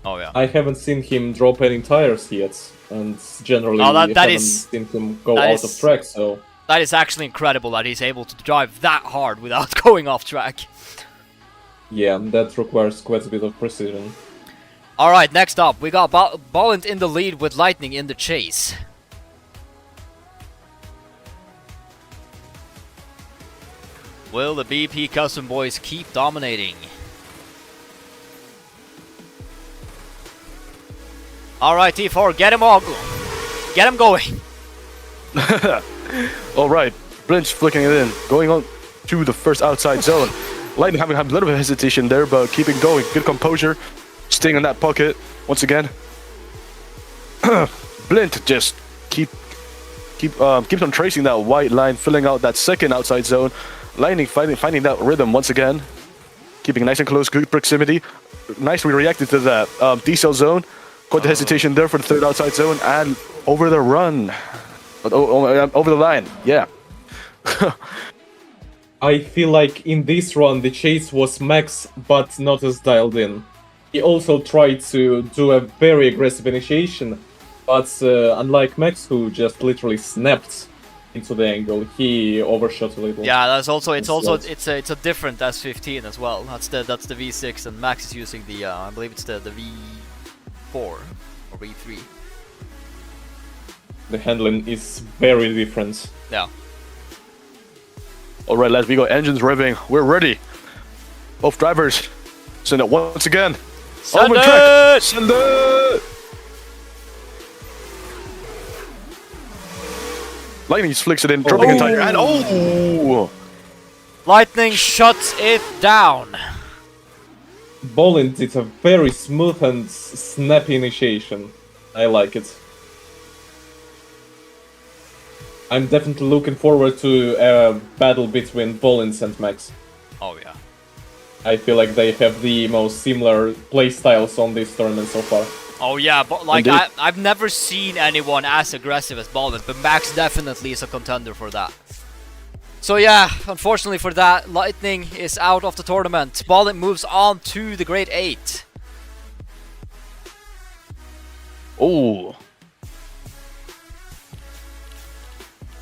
Oh yeah. I haven't seen him drop any tires yet, and generally haven't seen him go out of track, so... That is actually incredible that he's able to drive that hard without going off track. Yeah, that requires quite a bit of precision. Alright, next up, we got Volent in the lead with Lightning in the chase. Will the BP Custom Boys keep dominating? Alright, T4, get him all. Get him going. Alright, Blinch flicking it in, going on to the first outside zone. Lightning having a little bit of hesitation there, but keeping going. Good composure, staying in that pocket once again. Blint just keeps on tracing that white line, filling out that 2nd outside zone. Lightning finding that rhythm once again, keeping nice and close, good proximity. Nicely reacted to that D-cell zone. Quite the hesitation there for the 3rd outside zone, and over the run. Over the line, yeah. I feel like in this run the chase was Max, but not as dialed in. He also tried to do a very aggressive initiation, but unlike Max, who just literally snapped into the angle, he overshot a little. Yeah, it's a different S15 as well. That's the V6, and Max is using the I believe it's the V4 or V3. The handling is very different. Yeah. All right, lads, we got engines revving. We're ready. Both drivers. Send it once again. Send Over it! track. Send it! Lightning just flicks it in, dropping a tire, and oh! Lightning shuts it down. Bolin did a very smooth and snappy initiation. I like it. I'm definitely looking forward to a battle between Bolins and Max. Oh yeah. I feel like they have the most similar playstyles on this tournament so far. Oh yeah, but like Indeed. I've never seen anyone as aggressive as Ballin, but Max definitely is a contender for that. So yeah, unfortunately for that, Lightning is out of the tournament. Ballin moves on to the Grade 8. Oh.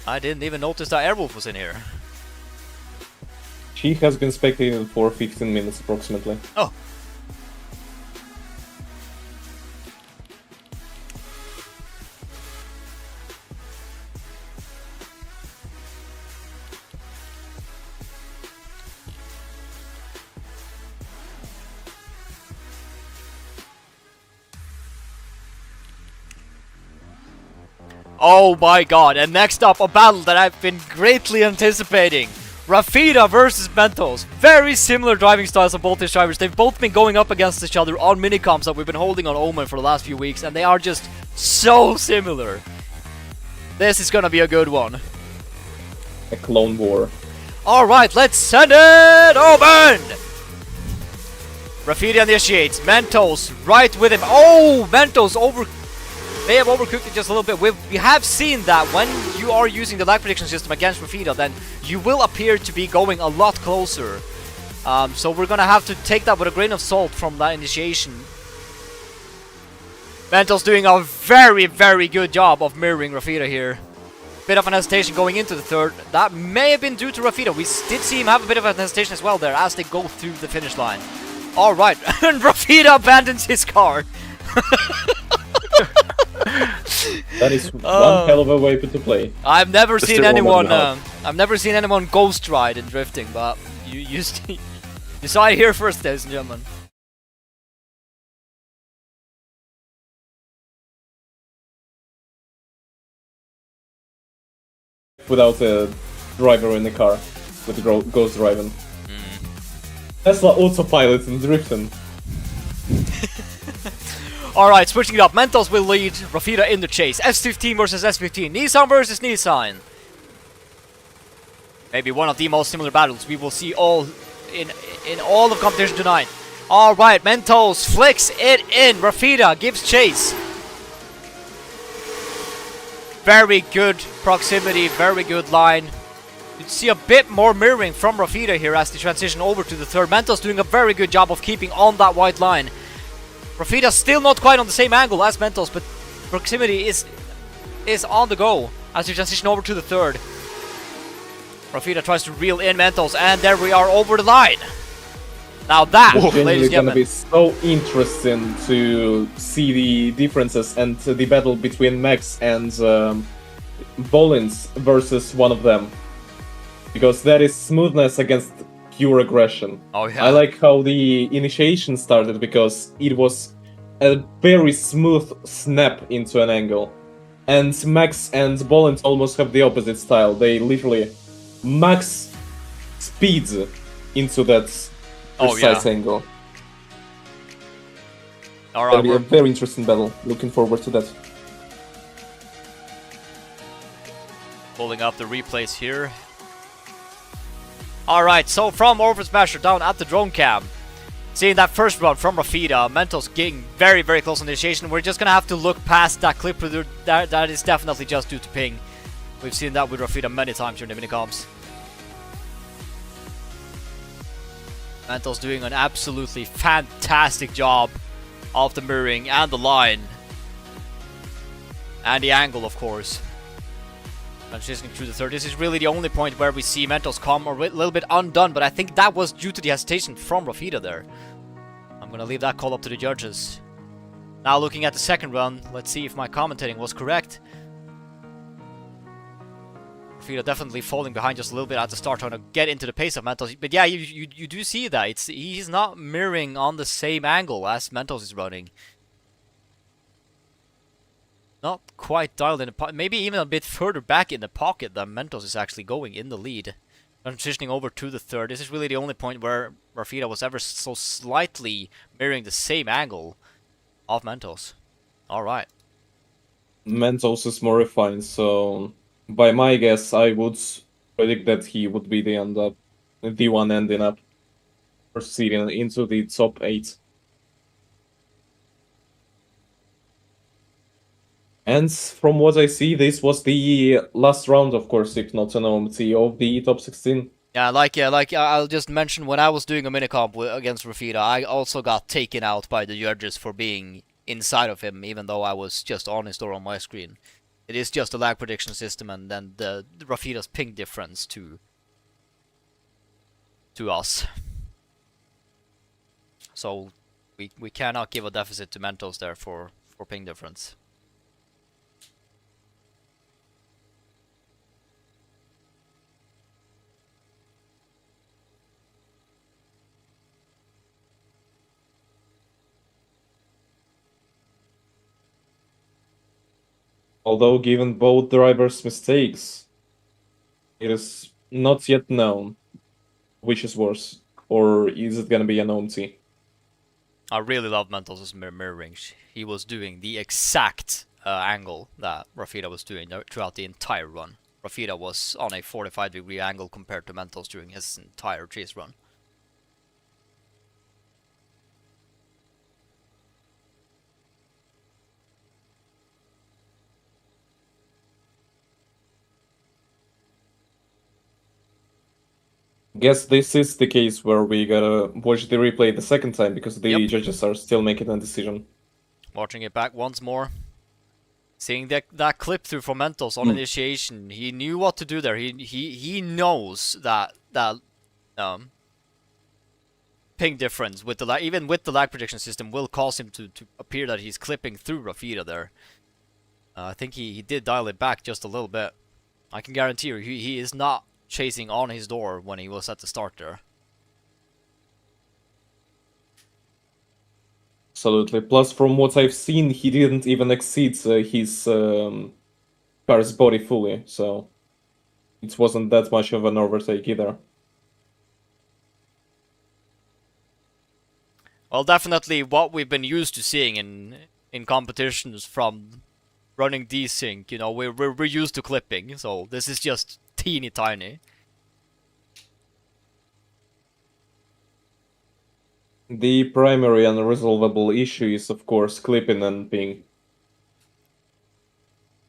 I didn't even notice that Airwolf was in here. She has been spectating for 15 minutes approximately. Oh. Oh my god, and next up a battle that I've been greatly anticipating. Rafida versus Mentos. Very similar driving styles of both these drivers. They've both been going up against each other on minicomps that we've been holding on OMAN for the last few weeks, and they are just so similar. This is gonna be a good one. A clone war. Alright, let's send it open! Rafida initiates. Mentos right with him. Oh, Mentos They have overcooked it just a little bit. We have seen that when you are using the lag prediction system against Rafida, then you will appear to be going a lot closer. So we're gonna have to take that with a grain of salt from that initiation. Mentos doing a very, very good job of mirroring Rafida here. Bit of an hesitation going into the third. That may have been due to Rafida. We did see him have a bit of an hesitation as well there as they go through the finish line. Alright, and Rafida abandons his car. That is one hell of a way to play. I've never Just seen the one anyone. I've never seen anyone ghost ride in drifting, but you saw it here first, ladies and gentlemen. Without a driver in the car, with ghost driving. Tesla autopilot and drifting. Alright, switching it up. Mentos will lead Rafida in the chase. S15 versus S15. Nissan versus Nissan. Maybe one of the most similar battles we will see all in all of competition tonight. Alright, Mentos flicks it in. Rafida gives chase. Very good proximity, very good line. You see a bit more mirroring from Rafida here as they transition over to the third. Mentos doing a very good job of keeping on that white line. Rafida still not quite on the same angle as Mentos, but proximity is on the go as we transition over to the third. Rafida tries to reel in Mentos, and there we are over the line. Now that, ladies and It's gentlemen, gonna be so interesting to see the differences and the battle between Max and Bolins versus one of them. Because that is smoothness against pure aggression. Oh yeah. I like how the initiation started because it was a very smooth snap into an angle. And Max and Bolins almost have the opposite style. They literally max speeds into that precise angle. It'll be a very interesting battle. Looking forward to that. Pulling up the replays here. Alright, so from Orphan Smasher down at the drone cam, seeing that first run from Rafida, Mentos getting very, very close on the initiation. We're just gonna have to look past that clip. That is definitely just due to ping. We've seen that with Rafida many times during the minicomps. Mentos doing an absolutely fantastic job of the mirroring and the line. And the angle, of course. Transitioning through the third. This is really the only point where we see Mentos come a little bit undone, but I think that was due to the hesitation from Rafida there. I'm gonna leave that call up to the judges. Now looking at the second run, let's see if my commentating was correct. Rafita definitely falling behind just a little bit at the start, trying to get into the pace of Mentos. But yeah, you do see that. He's not mirroring on the same angle as Mentos is running. Not quite dialed in the pocket. Maybe even a bit further back in the pocket than Mentos is actually going in the lead. Transitioning over to the third. This is really the only point where Rafita was ever so slightly mirroring the same angle of Mentos. Alright. Mentos is more refined, so by my guess, I would predict that he would be the one ending up proceeding into the top 8. And from what I see, this was the last round, of course, if not an OMT of the top 16. Yeah, I'll just mention when I was doing a minicomp against Rafita, I also got taken out by the judges for being inside of him, even though I was just on his door on my screen. It is just a lag prediction system, and then the Rafita's ping difference to us. So we cannot give a deficit to Mentos there for ping difference. Although, given both drivers' mistakes, it is not yet known which is worse, or is it gonna be an OMT? I really love Mentos' mirroring. He was doing the exact angle that Rafita was doing throughout the entire run. Rafita was on a 45-degree angle compared to Mentos during his entire chase run. Guess this is the case where we gotta watch the replay the second time, because the judges are still making a decision. Watching it back once more. Seeing that clip through from Mentos on initiation, he knew what to do there. He knows that ping difference with the even with the lag prediction system will cause him to appear that he's clipping through Rafita there. I think he did dial it back just a little bit. I can guarantee you he is not chasing on his door when he was at the start there. Absolutely. Plus, from what I've seen, he didn't even exceed his car's body fully, so it wasn't that much of an overtake either. Well, definitely what we've been used to seeing in competitions from running desync. You know, we're used to clipping, so this is just teeny tiny. The primary unresolvable issue is, of course, clipping and ping.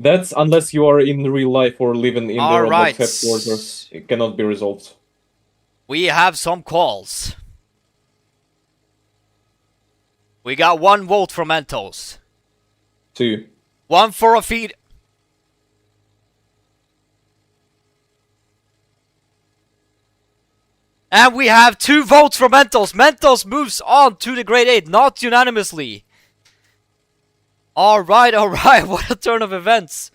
That's unless you are in real life or living in the Roblox headquarters. It cannot be resolved. We have some calls. We got 1 vote from Mentos. 2. 1 for a feed. And we have 2 votes for Mentos. Mentos moves on to the grade 8, not unanimously. Alright, what a turn of events.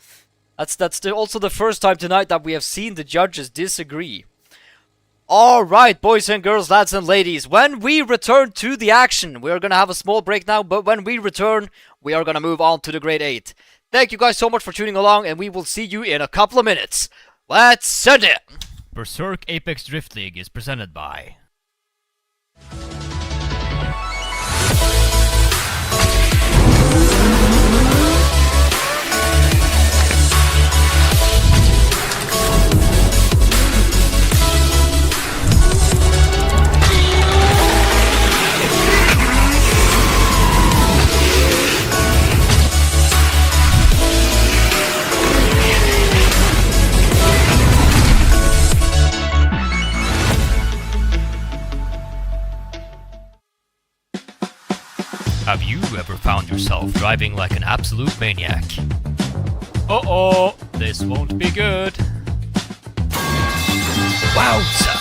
That's also the first time tonight that we have seen the judges disagree. Alright, boys and girls, lads and ladies, when we return to the action, we're gonna have a small break now, but when we return, we are gonna move on to the grade 8. Thank you guys so much for tuning along, and we will see you in a couple of minutes. Let's send it! Berserk Apex Drift League is presented by... Have you ever found yourself driving like an absolute maniac? Uh-oh, this won't be good. Wowza!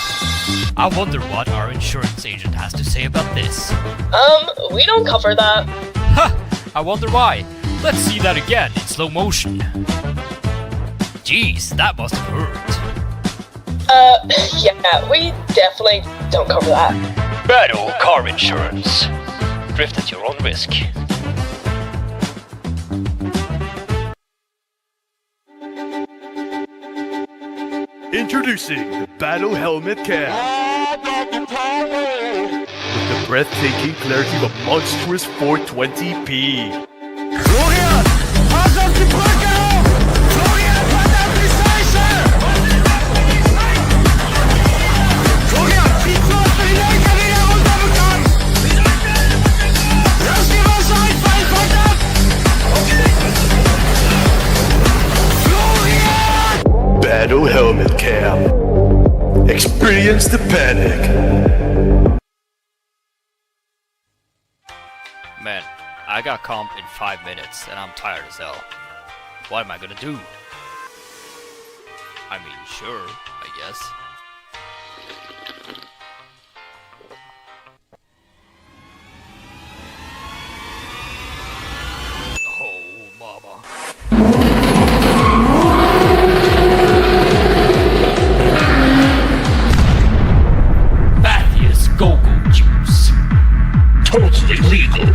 I wonder what our insurance agent has to say about this. We don't cover that. Ha! I wonder why. Let's see that again in slow motion. Jeez, that must have hurt. Yeah, we definitely don't cover that. BADL car insurance. Drift at your own risk. Introducing the BADL Helmet Cam. With the breathtaking clarity of a monstrous 420p. BADL Helmet Cam. Experience the panic. Man, I got comp in 5 minutes and I'm tired as hell. What am I gonna do? I mean, sure, I guess. Oh, mama. Matthias Go-Go Juice. Totally legal.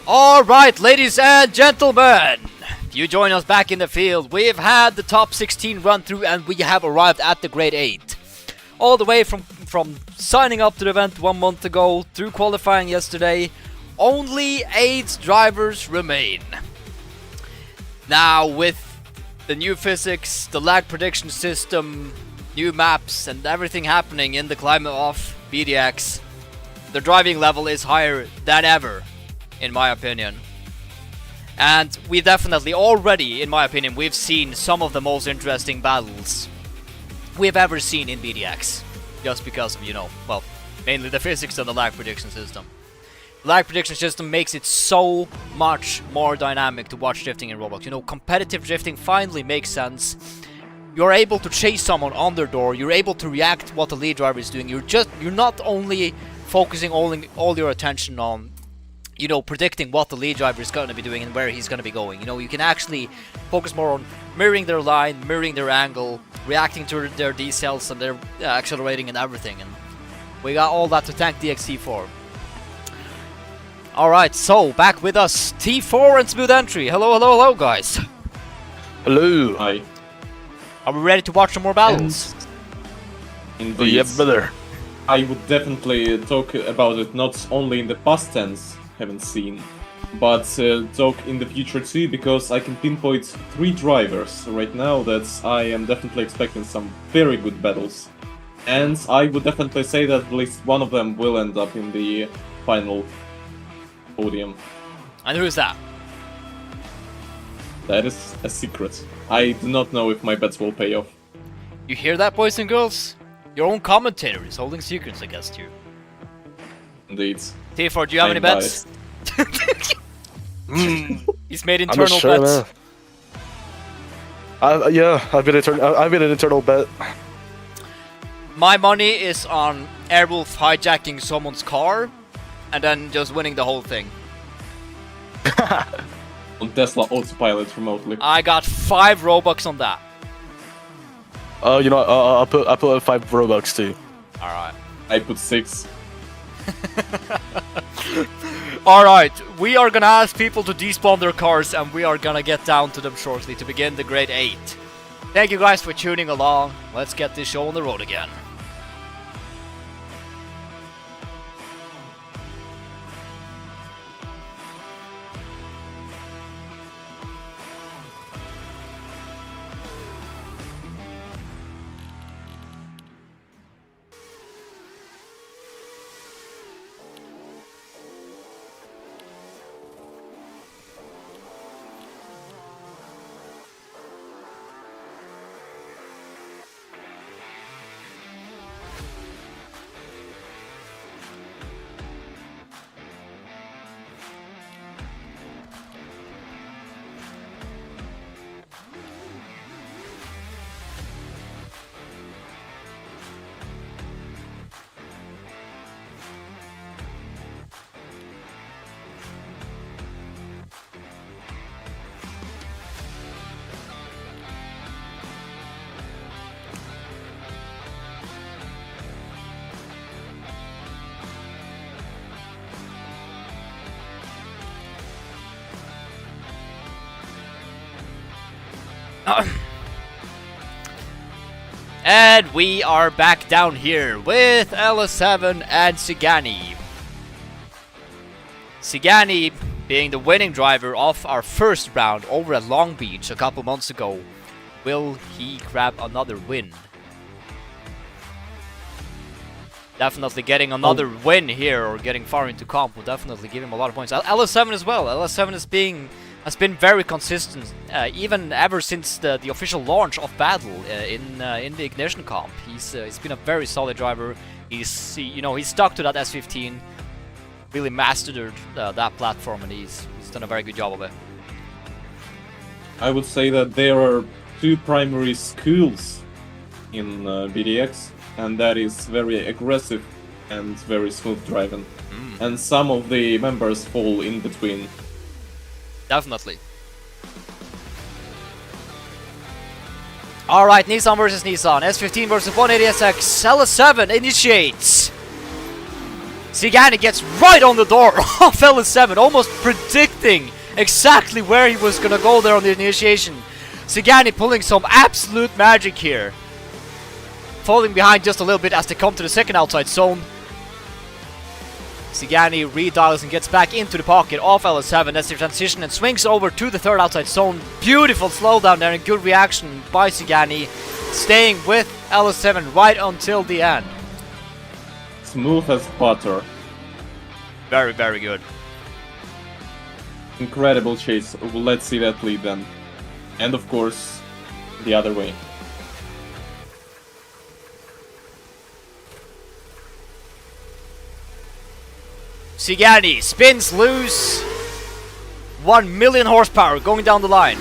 Alright, ladies and gentlemen, you join us back in the field. We've had the top 16 run through and we have arrived at the grade 8. All the way from signing up to the event 1 month ago through qualifying yesterday, only 8 drivers remain. Now with the new physics, the lag prediction system, new maps and everything happening in the climate of BDX, the driving level is higher than ever, in my opinion. And we definitely already, in my opinion, we've seen some of the most interesting battles we've ever seen in BDX. Just because of, you know, well, mainly the physics and the lag prediction system. The lag prediction system makes it so much more dynamic to watch drifting in Roblox. You know, competitive drifting finally makes sense. You're able to chase someone on their door, you're able to react to what the lead driver is doing. You're not only focusing all your attention on, you know, predicting what the lead driver is going to be doing and where he's going to be going. You know, you can actually focus more on mirroring their line, mirroring their angle, reacting to their decels and their accelerating and everything. And we got all that to thank DXT for. Alright, so back with us, T4 and Smooth Entry. Hello guys. Hello. Hi. Are we ready to watch some more battles? Indeed. Yeah, brother. I would definitely talk about it not only in the past tense, haven't seen, but talk in the future too, because I can pinpoint 3 drivers right now that I am definitely expecting some very good battles. And I would definitely say that at least one of them will end up in the final podium. And who's that? That is a secret. I do not know if my bets will pay off. You hear that, boys and girls? Your own commentator is holding secrets against you. Indeed. T4, do you have any bets? He's made I'm not internal sure, bets. man. Yeah, I've been an internal bet. My money is on Airwolf hijacking someone's car and then just winning the whole thing. On Tesla autopilot remotely. I got 5 Robux on that. You know, I'll put 5 Robux too. Alright. I put 6. Alright, we are gonna ask people to despawn their cars and we are gonna get down to them shortly to begin the grade 8. Thank you guys for tuning along. Let's get this show on the road again. And we are back down here with LS7 and Sigani. Sigani being the winning driver of our first round over at Long Beach a couple months ago. Will he grab another win? Definitely getting another win here or getting far into comp will definitely give him a lot of points. LS7 as well. LS7 has been very consistent, even ever since the official launch of BADL in the Ignition comp. He's been a very solid driver. He's stuck to that S15, really mastered that platform, and he's done a very good job of it. I would say that there are 2 primary schools in BDX, and that is very aggressive and very smooth driving. And some of the members fall in between. Definitely. Alright, Nissan versus Nissan. S15 versus 180SX. LS7 initiates. Sigani gets right on the door of LS7, almost predicting exactly where he was gonna go there on the initiation. Sigani pulling some absolute magic here. Falling behind just a little bit as they come to the second outside zone. Sigani redials and gets back into the pocket of LS7 as they transition and swings over to the third outside zone. Beautiful slowdown there and good reaction by Sigani, staying with LS7 right until the end. Smooth as butter. Very, very good. Incredible chase. Let's see that lead then. And of course, the other way. Sigani spins loose. 1 million horsepower going down the line.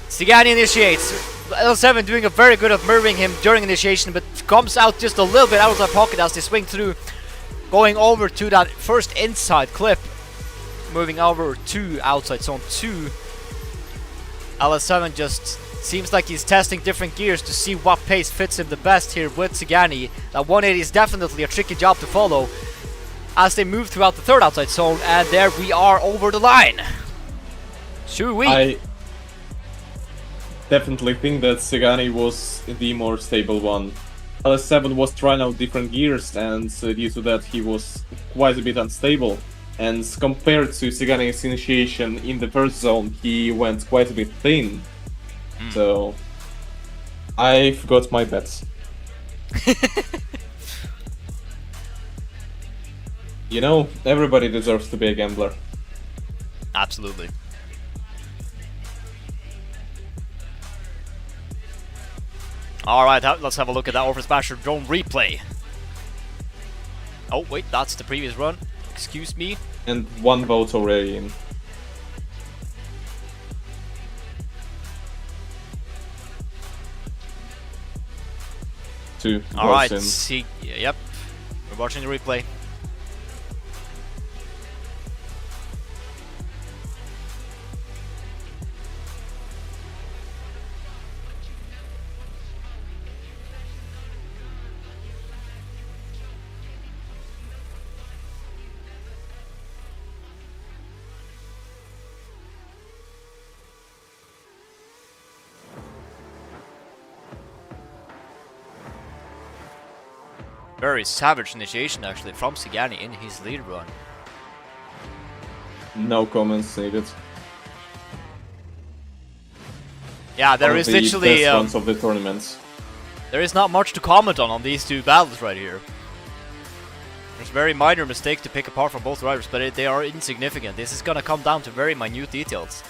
Sigani initiates. L7 doing a very good of mirroring him during initiation, but comes out just a little bit out of the pocket as they swing through. Going over to that first inside clip. Moving over to outside zone 2. LS7 just seems like he's testing different gears to see what pace fits him the best here with Sigani. That 180 is definitely a tricky job to follow as they move throughout the third outside zone, and there we are over the line. Shoo-wee! I definitely think that Sigani was the more stable one. LS7 was trying out different gears, and due to that he was quite a bit unstable. And compared to Sigani's initiation in the first zone, he went quite a bit thin. So I've got my bets. You know, everybody deserves to be a gambler. Absolutely. Alright, let's have a look at that Orphan Smasher drone replay. Oh, wait, that's the previous run. Excuse me. And one vote already in. Two Alright, votes in. see, yep. We're watching the replay. Very savage initiation actually from Sigani in his lead run. No comments needed. Yeah, there One is of the literally best runs of the tournaments. there is not much to comment on these two battles right here. There's very minor mistakes to pick apart from both riders, but they are insignificant. This is gonna come down to very minute details.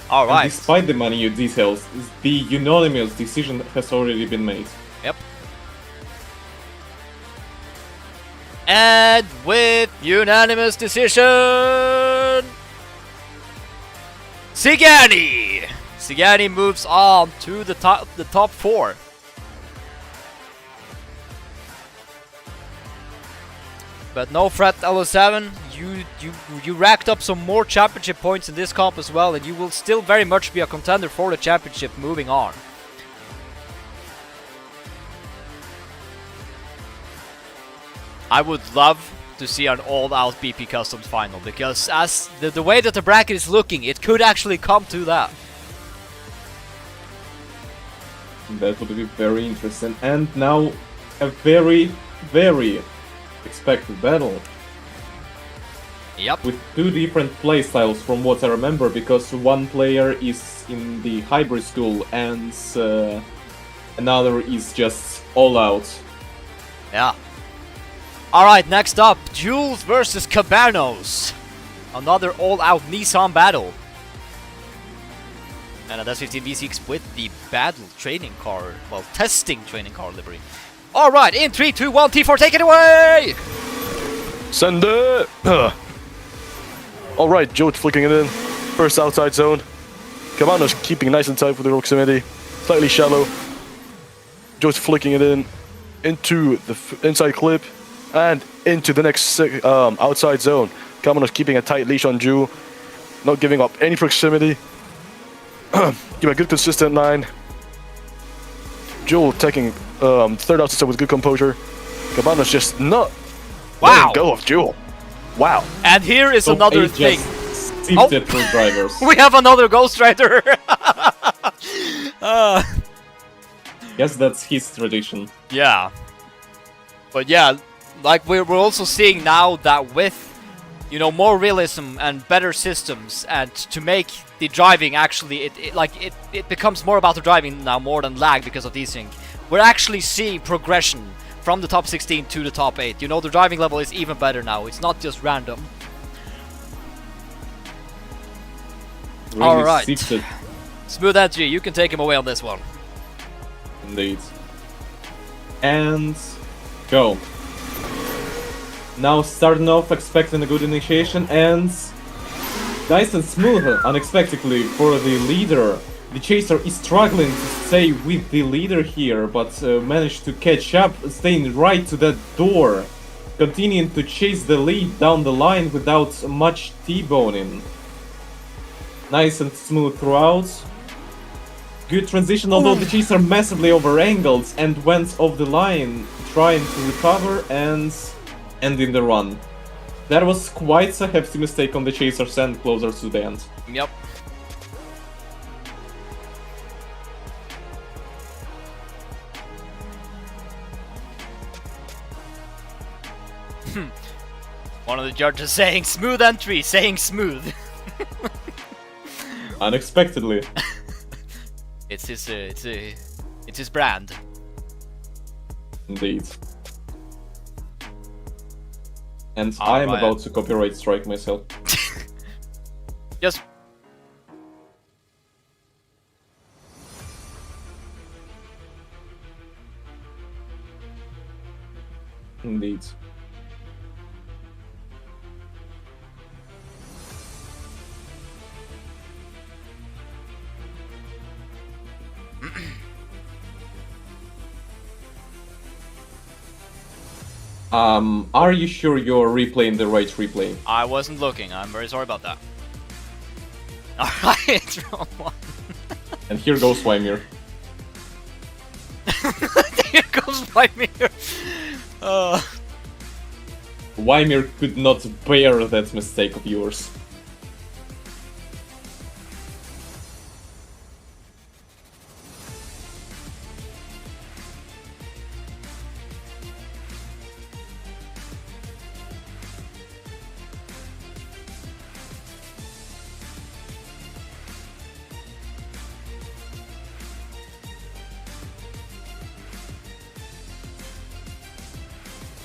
And Alright. despite the minute details, the unanimous decision has already been made. Yep. And with unanimous decision, Sigani! Sigani moves on to the top 4. But no fret, LO7, you racked up some more championship points in this comp as well, and you will still very much be a contender for the championship moving on. I would love to see an all-out BP Customs final, because as the way that the bracket is looking, it could actually come to that. That would be very interesting. And now, a very, very expected battle. Yep. With two different playstyles from what I remember, because one player is in the hybrid school and another is just all out. Yeah. Alright, next up, Jules versus Cabanos. Another all-out Nissan battle. And a S15 V6 with the BADL training car, well, testing training car livery. Alright, in 3, 2, 1, T4, take it away! Send it! Alright, Joe flicking it in. First outside zone. Cabanos keeping nice and tight for the proximity. Slightly shallow. Joe's flicking it in into the inside clip and into the next outside zone. Cabanos keeping a tight leash on Joe, not giving up any proximity. Give a good consistent line. Joe taking third outside zone with good composure. Cabanos just not Wow. Letting go of Jewel. Wow. And here is Top another 8 thing. just sifted through drivers. We have another Ghost Rider. Guess that's his tradition. Yeah. But yeah, like we're also seeing now that with, you know, more realism and better systems, and to make the driving actually, it becomes more about the driving now more than lag because of desync. We're actually seeing progression from the top 16 to the top 8. You know, the driving level is even better now. It's not just random. Really Alright. sifted, Smooth Edgy, you can take him away on this one. indeed. And go. Now starting off, expecting a good initiation, and nice and smooth, unexpectedly for the leader. The chaser is struggling to stay with the leader here, but managed to catch up, staying right to that door, continuing to chase the lead down the line without much T-boning. Nice and smooth throughout. Good transition, although the chaser massively over-angled and went off the line, trying to recover and ending the run. That was quite a hefty mistake on the chaser's end, closer to the end. Yep. One of the judges saying smooth entry, saying smooth. Unexpectedly. It's his brand. Indeed. And I am Alright. about to copyright strike myself. Just Indeed. Are you sure you're replaying the right replay? I wasn't looking. I'm very sorry about that. Alright, wrong one. And here goes Wymir. Here goes Vladimir. Wymir could not bear that mistake of yours.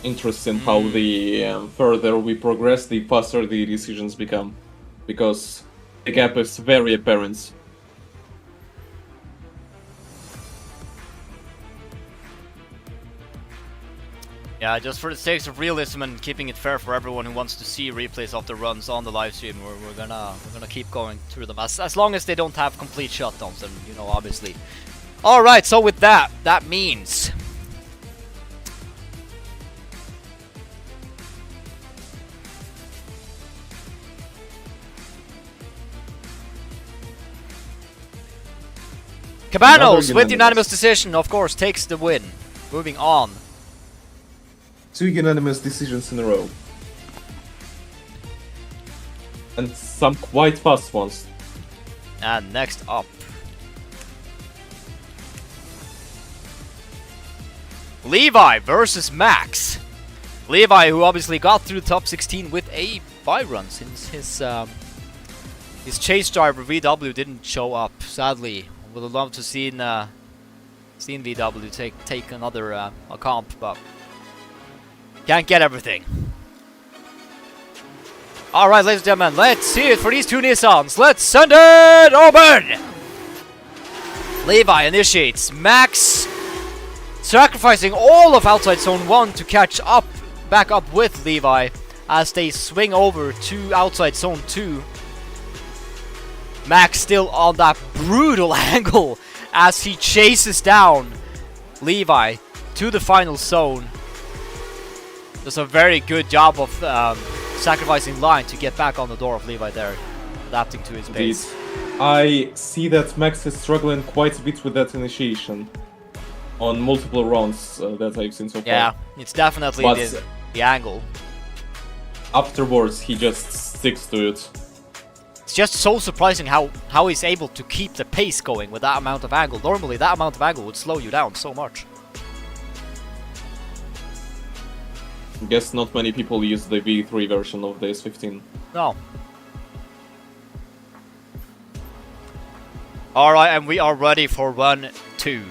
Interesting how the further we progress, the faster the decisions become, because the gap is very apparent. Yeah, just for the sake of realism and keeping it fair for everyone who wants to see replays of the runs on the live stream, we're gonna keep going through them as long as they don't have complete shutdowns, and you know, obviously. All right, so with that means Cabanos with unanimous decision, of course, takes the win. Moving on. 2 unanimous decisions in a row. And some quite fast ones. And next up, Levi versus Max. Levi, who obviously got through the top 16 with a bye run since his chase driver VW didn't show up. Sadly, would have loved to seen VW take another a comp, but can't get everything. All right, ladies and gentlemen, let's see it for these two Nissans. Let's send it open. Levi initiates. Max sacrificing all of outside zone 1 to catch up, back up with Levi as they swing over to outside zone 2. Max still on that brutal angle as he chases down Levi to the final zone. Does a very good job of sacrificing line to get back on the door of Levi there, adapting to his pace. I see that Max is struggling quite a bit with that initiation on multiple rounds that I've seen so far. Yeah, it's definitely But the angle. afterwards he just sticks to it. It's just so surprising how he's able to keep the pace going with that amount of angle. Normally that amount of angle would slow you down so much. Guess not many people use the V3 version of the S15. No. Alright, and we are ready for run 2.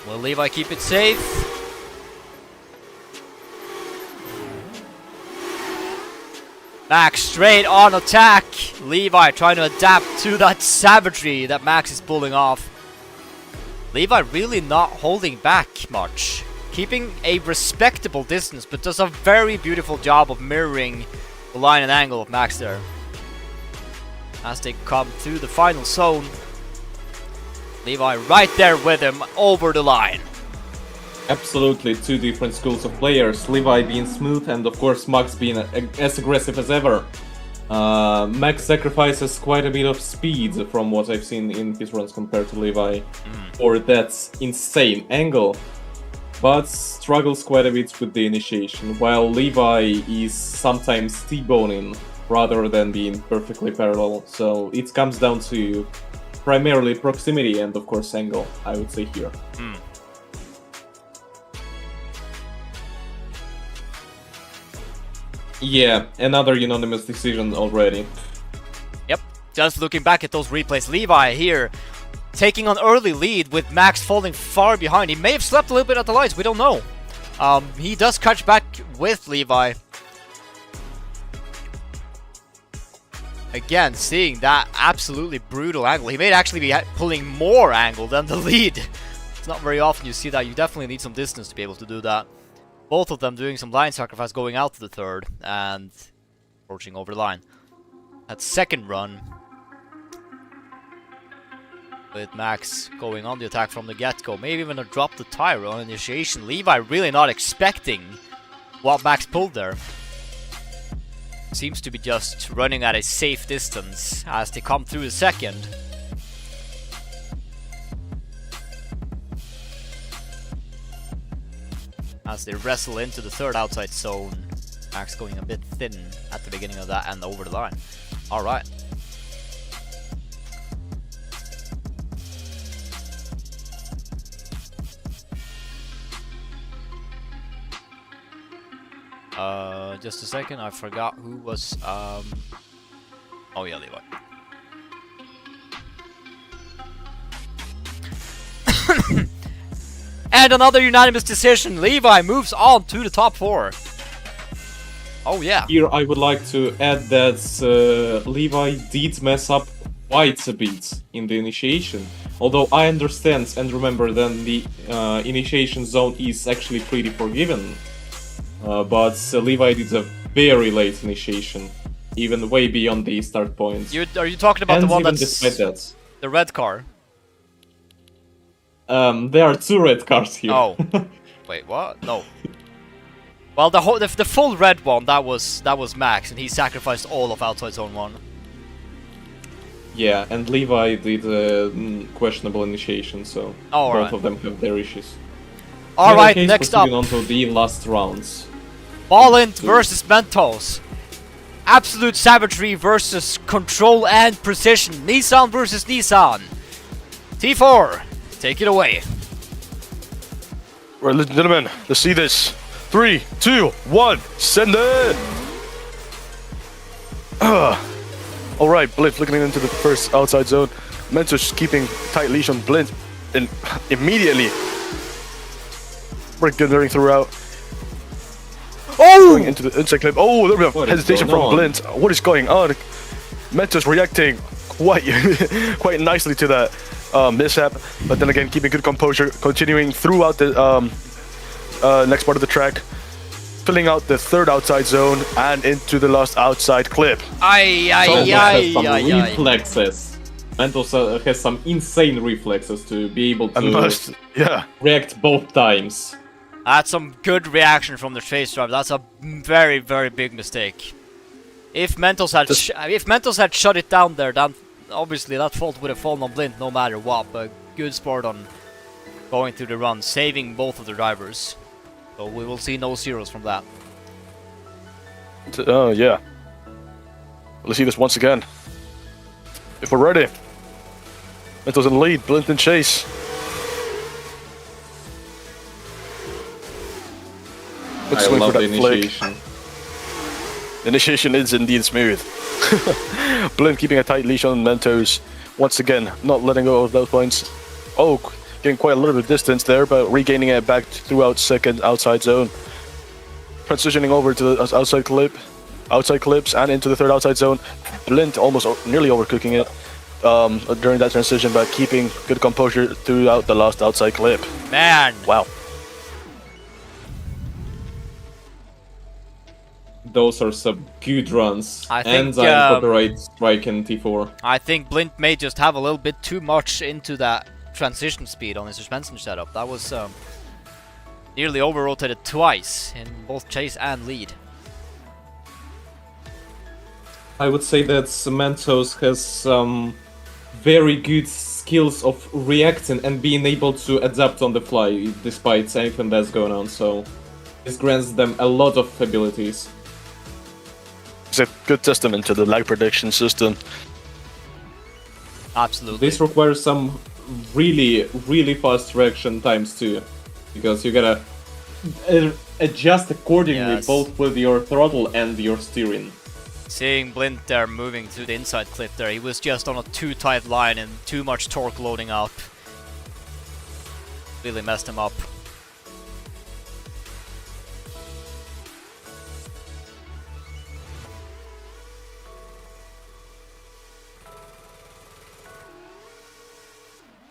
Will Levi keep it safe? Max straight on attack. Levi trying to adapt to that savagery that Max is pulling off. Levi really not holding back much. Keeping a respectable distance, but does a very beautiful job of mirroring the line and angle of Max there. As they come through the final zone, Levi right there with him over the line. Absolutely two different schools of players. Levi being smooth and of course Max being as aggressive as ever. Max sacrifices quite a bit of speed from what I've seen in his runs compared to Levi for that insane angle, but struggles quite a bit with the initiation, while Levi is sometimes T-boning rather than being perfectly parallel, so it comes down to primarily proximity and of course angle, I would say here. Yeah, another unanimous decision already. Yep, just looking back at those replays, Levi here taking an early lead with Max falling far behind. He may have slept a little bit at the lights, we don't know. He does catch back with Levi. Again, seeing that absolutely brutal angle. He may actually be pulling more angle than the lead. It's not very often you see that. You definitely need some distance to be able to do that. Both of them doing some line sacrifice going out to the third and approaching over the line. That second run with Max going on the attack from the get-go. Maybe even a drop the tire on initiation. Levi really not expecting what Max pulled there. Seems to be just running at a safe distance as they come through the second. As they wrestle into the third outside zone. Max going a bit thin at the beginning of that and over the line. Alright. Just a second, I forgot who was, oh yeah, Levi. And another unanimous decision, Levi moves on to the top 4. Oh yeah. Here I would like to add that Levi did mess up quite a bit in the initiation. Although I understand and remember that the initiation zone is actually pretty forgiven. But Levi did a very late initiation, even way beyond the start point. Are you talking about and the one even that's despite that, the red car? there are 2 red cars here. Oh, wait, what? No. Well, the full red one that was Max, and he sacrificed all of outside zone 1. Yeah, and Levi did a questionable initiation, so both of them have their issues. Alright, next up. On to the last rounds. Ballint versus Mentos. Absolute savagery versus control and precision. Nissan versus Nissan. T4, take it away. Right, ladies and gentlemen, let's see this. 3, 2, 1, send it! Alright, Blint looking into the first outside zone. Mentos keeping tight leash on Blint and immediately. We're good throughout. Going into the inside clip. Oh, a little bit of hesitation from Blint. What is going on? Mentos reacting quite nicely to that mishap, but then again keeping good composure, continuing throughout the next part of the track, filling out the third outside zone and into the last outside clip. Reflexes. Mentos has some insane reflexes to be able to react both times. That's some good reaction from the chase driver. That's a very, very big mistake. If Mentos had shut it down there, then obviously that fault would have fallen on Blint no matter what. But good sport on going through the run, saving both of the drivers. So we will see no zeros from that. Oh, yeah. Let's see this once again. If we're ready. Mentos in lead, Blint in chase. Let's I swing love for the that flick. initiation. The initiation is indeed smooth. Blint keeping a tight leash on Mentos. Once again, not letting go of those points. Oh, getting quite a little bit of distance there, but regaining it back throughout second outside zone. Transitioning over to the outside clips, and into the third outside zone. Blint almost nearly overcooking it during that transition, but keeping good composure throughout the last outside clip. Man! Wow. Those are some good runs. I think, and I'm copyright strike in T4. I think Blint may just have a little bit too much into that transition speed on his suspension setup. That was nearly over-rotated twice in both chase and lead. I would say that Mentos has some very good skills of reacting and being able to adapt on the fly despite anything that's going on, so this grants them a lot of abilities. It's a good testament to the lag prediction system. Absolutely. This requires some really fast reaction times too, because you gotta adjust accordingly, Yes. both with your throttle and your steering. Seeing Blint there moving through the inside clip there, he was just on a too tight line and too much torque loading up. Really messed him up.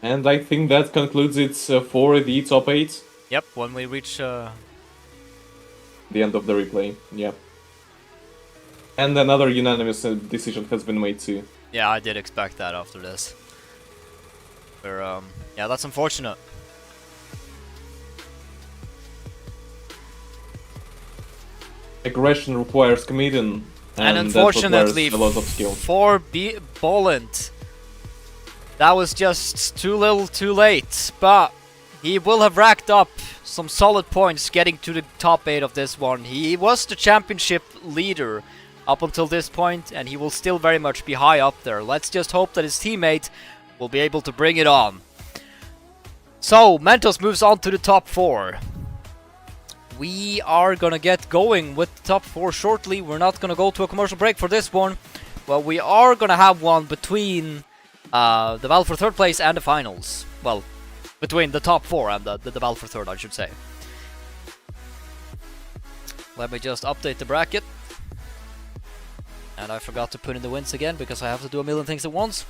And I think that concludes it for the top 8. Yep, when we reach... The end of the replay, yeah. And another unanimous decision has been made too. Yeah, I did expect that after this. But, yeah, that's unfortunate. Aggression requires committing, And that unfortunately requires a lot of skill. for Bolland, that was just too little too late, but he will have racked up some solid points getting to the top 8 of this one. He was the championship leader up until this point, and he will still very much be high up there. Let's just hope that his teammate will be able to bring it on. So, Mentos moves on to the top 4. We are gonna get going with the top 4 shortly. We're not gonna go to a commercial break for this one, but we are gonna have one between the battle for 3rd place and the finals. Well, between the top 4 and the battle for 3rd, I should say. Let me just update the bracket. And I forgot to put in the wins again because I have to do a million things at once.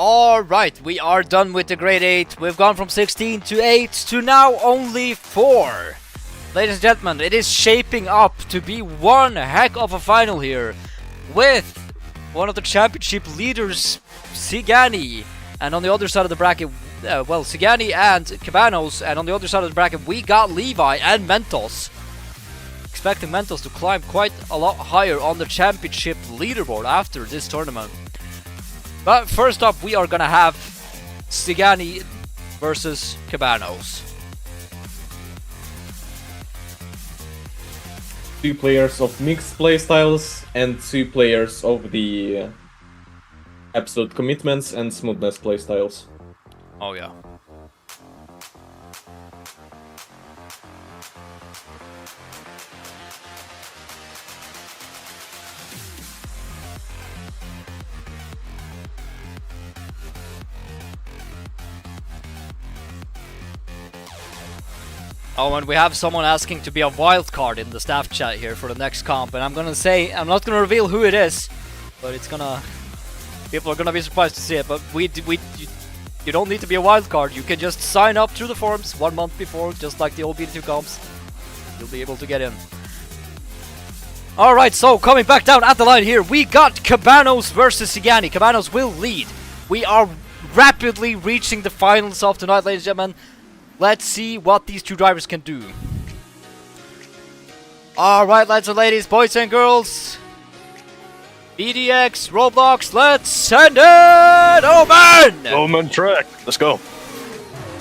Alright, we are done with the grade 8. We've gone from 16 to 8 to now only 4. Ladies and gentlemen, it is shaping up to be one heck of a final here, with one of the championship leaders, Sigani, and on the other side of the bracket, well, Sigani and Cabanos, and on the other side of the bracket we got Levi and Mentos. Expecting Mentos to climb quite a lot higher on the championship leaderboard after this tournament. But first up, we are gonna have Sigani versus Cabanos. 2 players of mixed playstyles and 2 players of the absolute commitments and smoothness playstyles. Oh yeah. Oh, and we have someone asking to be a wild card in the staff chat here for the next comp, and I'm gonna say, I'm not gonna reveal who it is, but it's gonna, people are gonna be surprised to see it, but you don't need to be a wild card, you can just sign up through the forums 1 month before, just like the old BD2 comps, you'll be able to get in. Alright, so coming back down at the line here, we got Cabanos versus Sigani. Cabanos will lead. We are rapidly reaching the finals of tonight, ladies and gentlemen. Let's see what these 2 drivers can do. Alright, lads and ladies, boys and girls. BDX, Roblox, let's send it! OMAN! OMAN track. Let's go.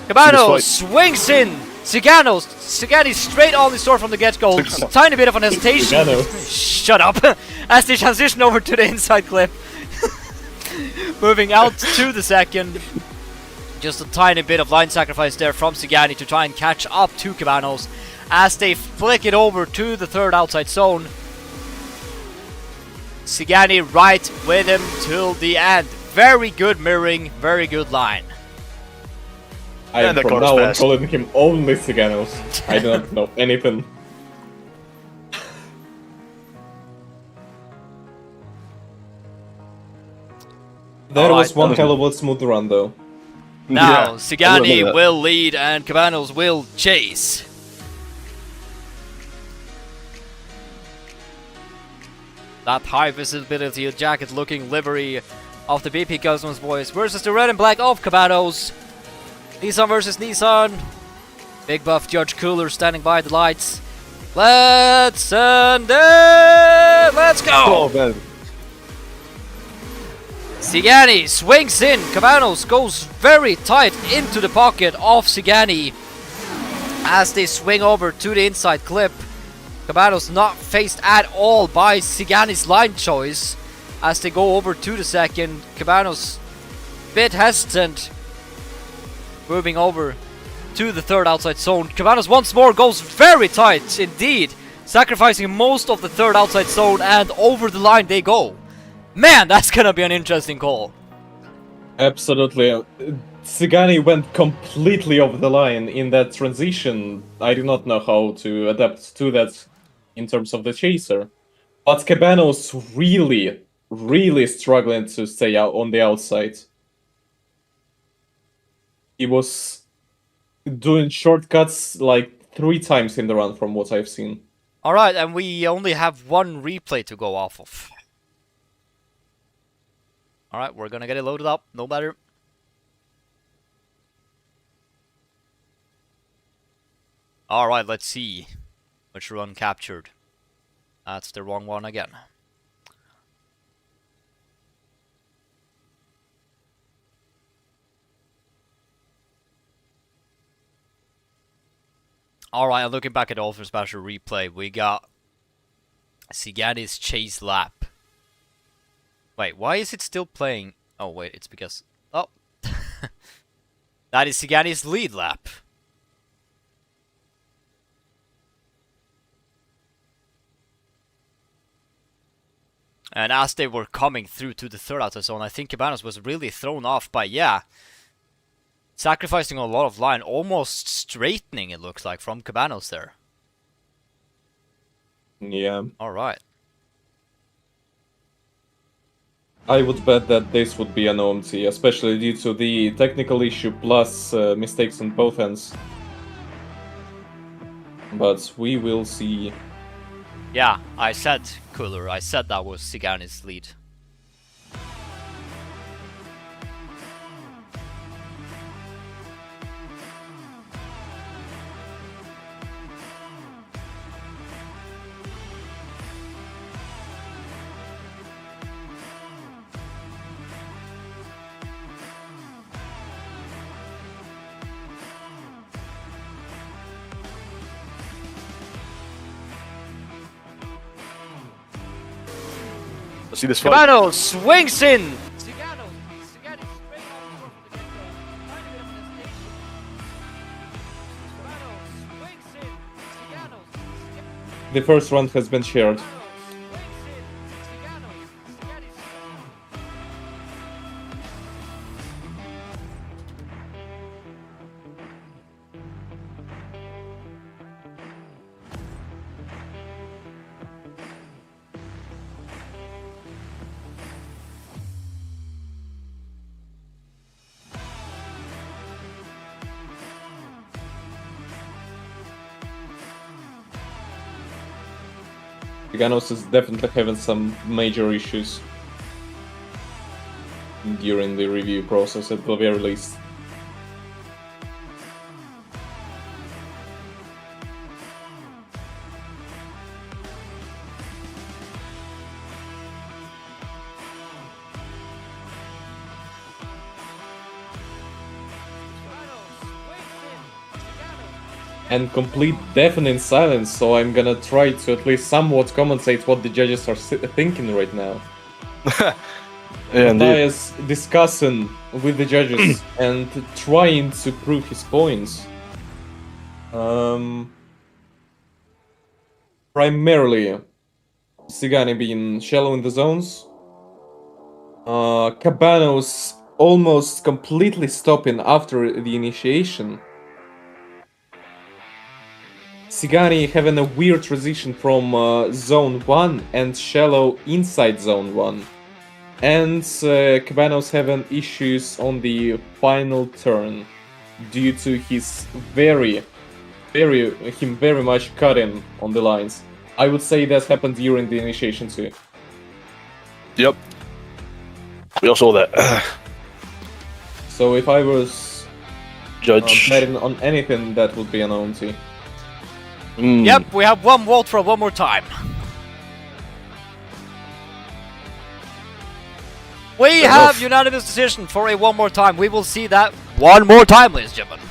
Cabanos swings in. Sigani straight on the store from the get-go. Tiny bit of an hesitation. Shut up. As they transition over to the inside clip. Moving out to the second. Just a tiny bit of line sacrifice there from Sigani to try and catch up to Cabanos as they flick it over to the third outside zone. Sigani right with him till the end. Very good mirroring, very good line. I am from now on calling him only Siganos. I do not know anything. There was one hell of a smooth run though. Now, Sigani will lead and Cabanos will chase. That high visibility jacket looking livery of the BP Customs boys versus the red and black of Cabanos. Nissan versus Nissan. Big buff Judge Cooler standing by the lights. Let's send it! Let's go! Oh, man. Sigani swings in. Cabanos goes very tight into the pocket of Sigani as they swing over to the inside clip. Cabanos not faced at all by Sigani's line choice as they go over to the second. Cabanos bit hesitant, moving over to the third outside zone. Cabanos once more goes very tight indeed, sacrificing most of the third outside zone, and over the line they go. Man, that's gonna be an interesting call. Absolutely. Sigani went completely over the line in that transition. I do not know how to adapt to that in terms of the chaser. But Cabanos really struggling to stay out on the outside. He was doing shortcuts like 3 times in the run from what I've seen. Alright, and we only have 1 replay to go off of. Alright, we're gonna get it loaded up, no matter. Alright, let's see which run captured. That's the wrong one again. Alright, looking back at the Ultra Special replay, we got Sigani's chase lap. Wait, why is it still playing? Oh, wait, it's because... Oh. That is Sigani's lead lap. And as they were coming through to the third outer zone, I think Cabanos was really thrown off by, yeah, sacrificing a lot of line, almost straightening, it looks like, from Cabanos there. Yeah. Alright. I would bet that this would be an OMT, especially due to the technical issue plus mistakes on both ends. But we will see. Yeah, I said Cooler. I said that was Sigani's lead. Let's see this fight. Cabano swings in! The first round has been shared. Ganos is definitely having some major issues during the review process at the very least. And complete deafening silence, so I'm gonna try to at least somewhat commentate what the judges are thinking right now. Yeah, Matthias discussing with the judges and trying to prove his points. Primarily, Sigani being shallow in the zones. Cabanos almost completely stopping after the initiation. Sigani having a weird transition from Zone 1 and shallow inside Zone 1. And Cabanos having issues on the final turn due to his very much cutting on the lines. I would say that happened during the initiation too. Yep. We all saw that. So if I was Judge. betting on anything, that would be an OMT. Yep, we have one vote for one more time. We have unanimous decision for a one more time. We will see that one more time, ladies and gentlemen.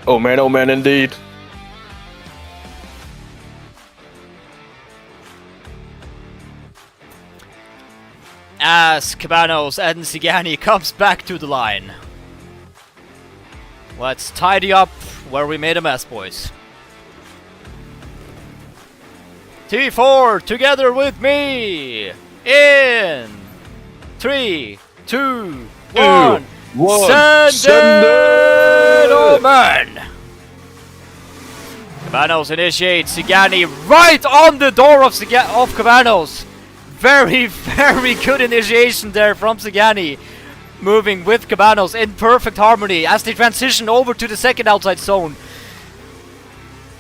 Oh man, indeed. As Cabanos and Sigani comes back to the line. Let's tidy up where we made a mess, boys. T4 together with me in 3, 2, 1. Send it, OMAN! Cabanos initiates Sigani right on the door of Cabanos. Very good initiation there from Sigani. Moving with Cabanos in perfect harmony as they transition over to the second outside zone.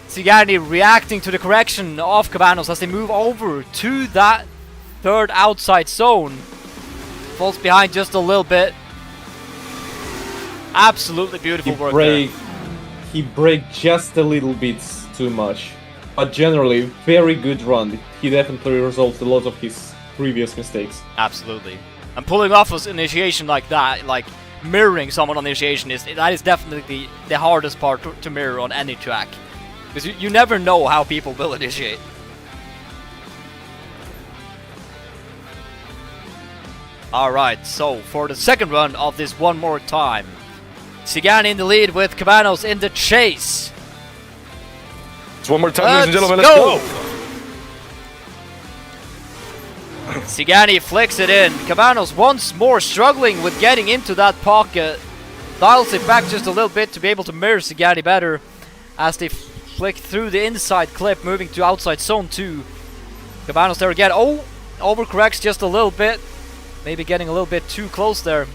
Sigani reacting to the correction of Cabanos as they move over to that third outside zone. Falls behind just a little bit. Absolutely beautiful work there. He braked just a little bit too much. But generally, very good run. He definitely resolved a lot of his previous mistakes. Absolutely. And pulling off an initiation like that, like mirroring someone on initiation, is definitely the hardest part to mirror on any track. Because you never know how people will initiate. Alright, so for the second run of this one more time. Sigani in the lead with Cabanos in the chase. It's one more time, ladies and gentlemen, let's go! Sigani flicks it in. Cabanos once more struggling with getting into that pocket. Dials it back just a little bit to be able to mirror Sigani better as they flick through the inside clip, moving to outside zone 2. Cabanos there again. Oh, overcorrects just a little bit. Maybe getting a little bit too close there.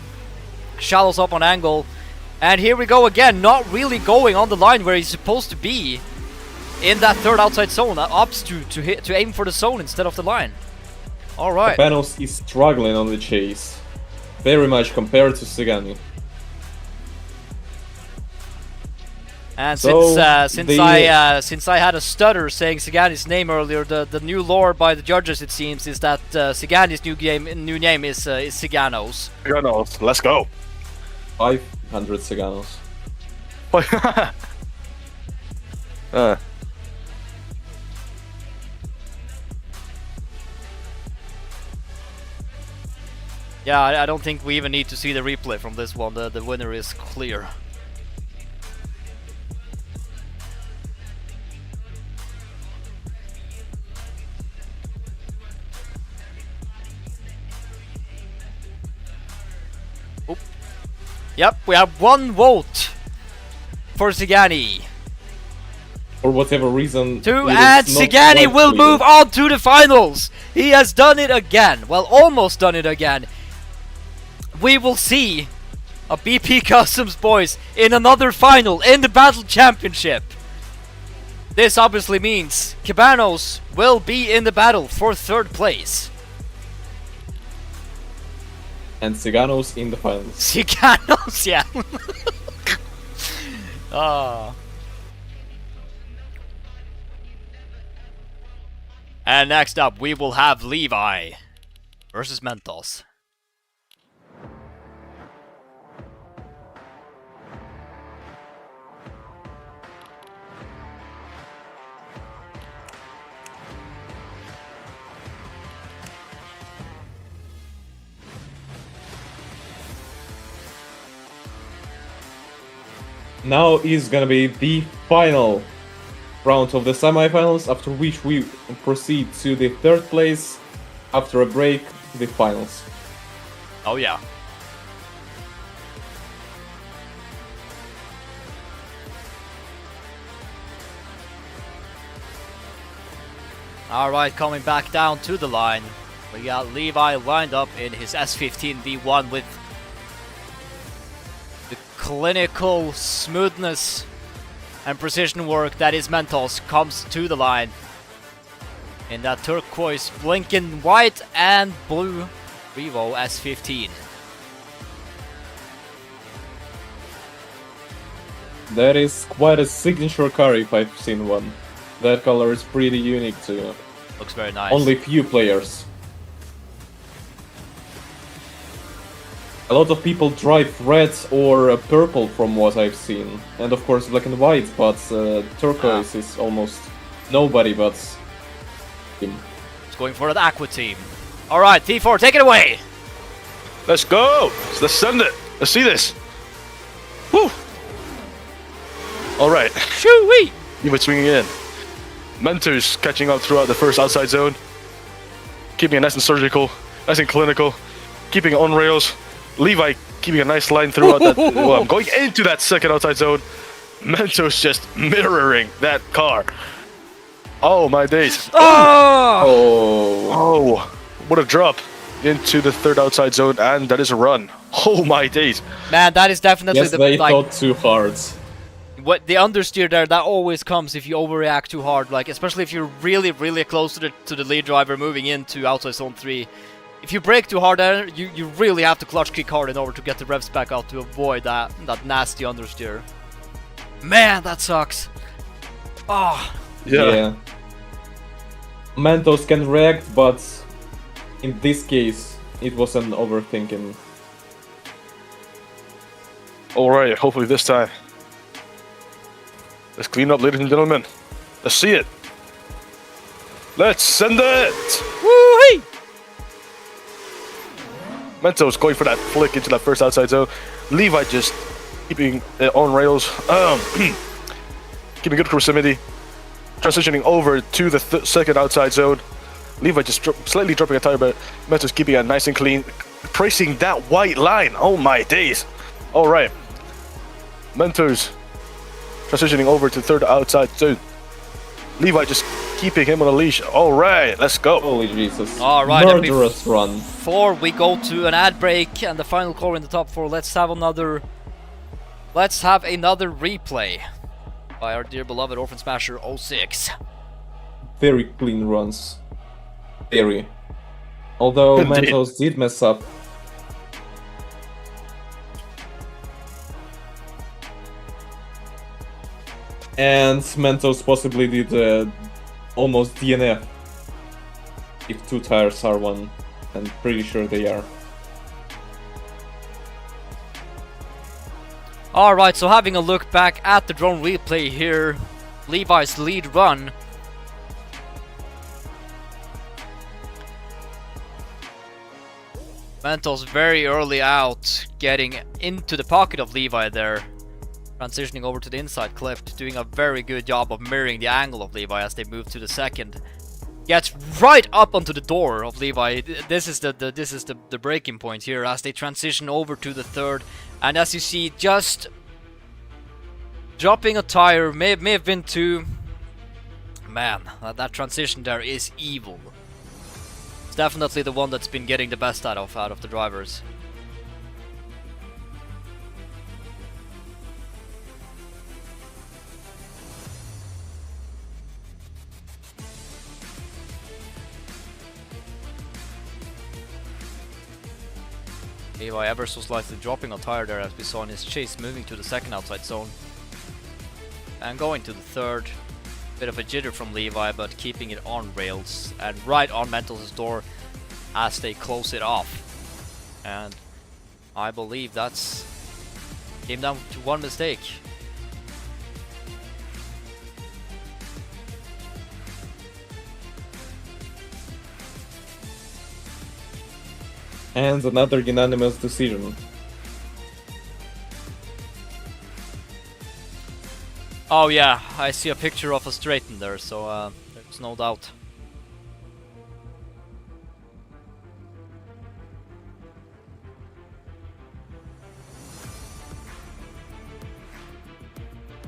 Shallows up on angle. And here we go again. Not really going on the line where he's supposed to be. In that third outside zone. Opts to aim for the zone instead of the line. Alright. Cabanos is struggling on the chase. Very much compared to Sigani. And So, since I had a stutter saying Sigani's name earlier, the new lore by the judges, it seems, is that Sigani's new name is Siganos. Siganos, let's go. 500 Siganos. Yeah, I don't think we even need to see the replay from this one. The winner is clear. Oop. Yep, we have one vote for Sigani. For whatever reason. And Sigani will move on to the finals! He has done it again. Well, almost done it again. We will see a BP Customs boys in another final in the Battle Championship. This obviously means Cabanos will be in the battle for third place. And Siganos in the finals. Siganos, yeah. Ah. And next up, we will have Levi versus Mentos. Now is gonna be the final round of the semifinals, after which we proceed to the third place. After a break, the finals. Oh yeah. Alright, coming back down to the line. We got Levi lined up in his S15 V1 with the clinical smoothness and precision work that is Mentos comes to the line. In that turquoise, blinking white and blue Revo S15. That is quite a signature car if I've seen one. That color is pretty unique to Looks very nice. only few players. A lot of people drive red or purple from what I've seen. And of course black and white, but turquoise is almost nobody but him. It's going for the Aqua team. Alright, T4, take it away! Let's go. Let's send it. Let's see this. Woo. All right. Shoo-wee! Levi swinging in. Mentors catching up throughout the first outside zone. Keeping it nice and surgical, nice and clinical. Keeping it on rails. Levi keeping a nice line throughout that. Well, I'm going into that second outside zone. Mentos just mirroring that car. Oh my days. Oh! Oh, what a drop into the third outside zone, and that is a run. Oh my days. Man, that is definitely Yes, the they like thought too hard. what the understeer there. That always comes if you overreact too hard. Like especially if you're really close to the lead driver moving into outside zone 3. If you brake too hard there, you really have to clutch kick hard in order to get the revs back out to avoid that nasty understeer. Man, that sucks. Oh. Yeah. Mentos can react, but in this case, it was an overthinking. Alright, hopefully this time. Let's clean up, ladies and gentlemen. Let's see it. Let's send it! Woo-hee! Mentos going for that flick into that first outside zone. Levi just keeping it on rails. Keeping good proximity. Transitioning over to the second outside zone. Levi just slightly dropping a tire, but Mentos keeping it nice and clean. Tracing that white line. Oh my days. Alright. Mentos transitioning over to third outside zone. Levi just keeping him on a leash. All right, let's go. Holy Jesus. All right, and Murderous run. Before we go to an ad break and the final core in the top 4, let's have another replay by our dear beloved Orphan Smasher 06. Very clean runs. Very. Although Indeed. Mentos did mess up. And Mentos possibly did almost DNF. If 2 tires are one. I'm pretty sure they are. Alright, so having a look back at the drone replay here, Levi's lead run. Mentos very early out, getting into the pocket of Levi there. Transitioning over to the inside clip, doing a very good job of mirroring the angle of Levi as they move to the second. Gets right up onto the door of Levi. This is the breaking point here as they transition over to the third. And as you see, just dropping a tire may have been too. Man, that transition there is evil. It's definitely the one that's been getting the best out of the drivers. Levi ever so slightly dropping a tire there as we saw in his chase, moving to the second outside zone. And going to the third. Bit of a jitter from Levi, but keeping it on rails and right on Mentos' door as they close it off. And I believe that's came down to one mistake. And another unanimous decision. Oh yeah, I see a picture of a straighten there, so there's no doubt.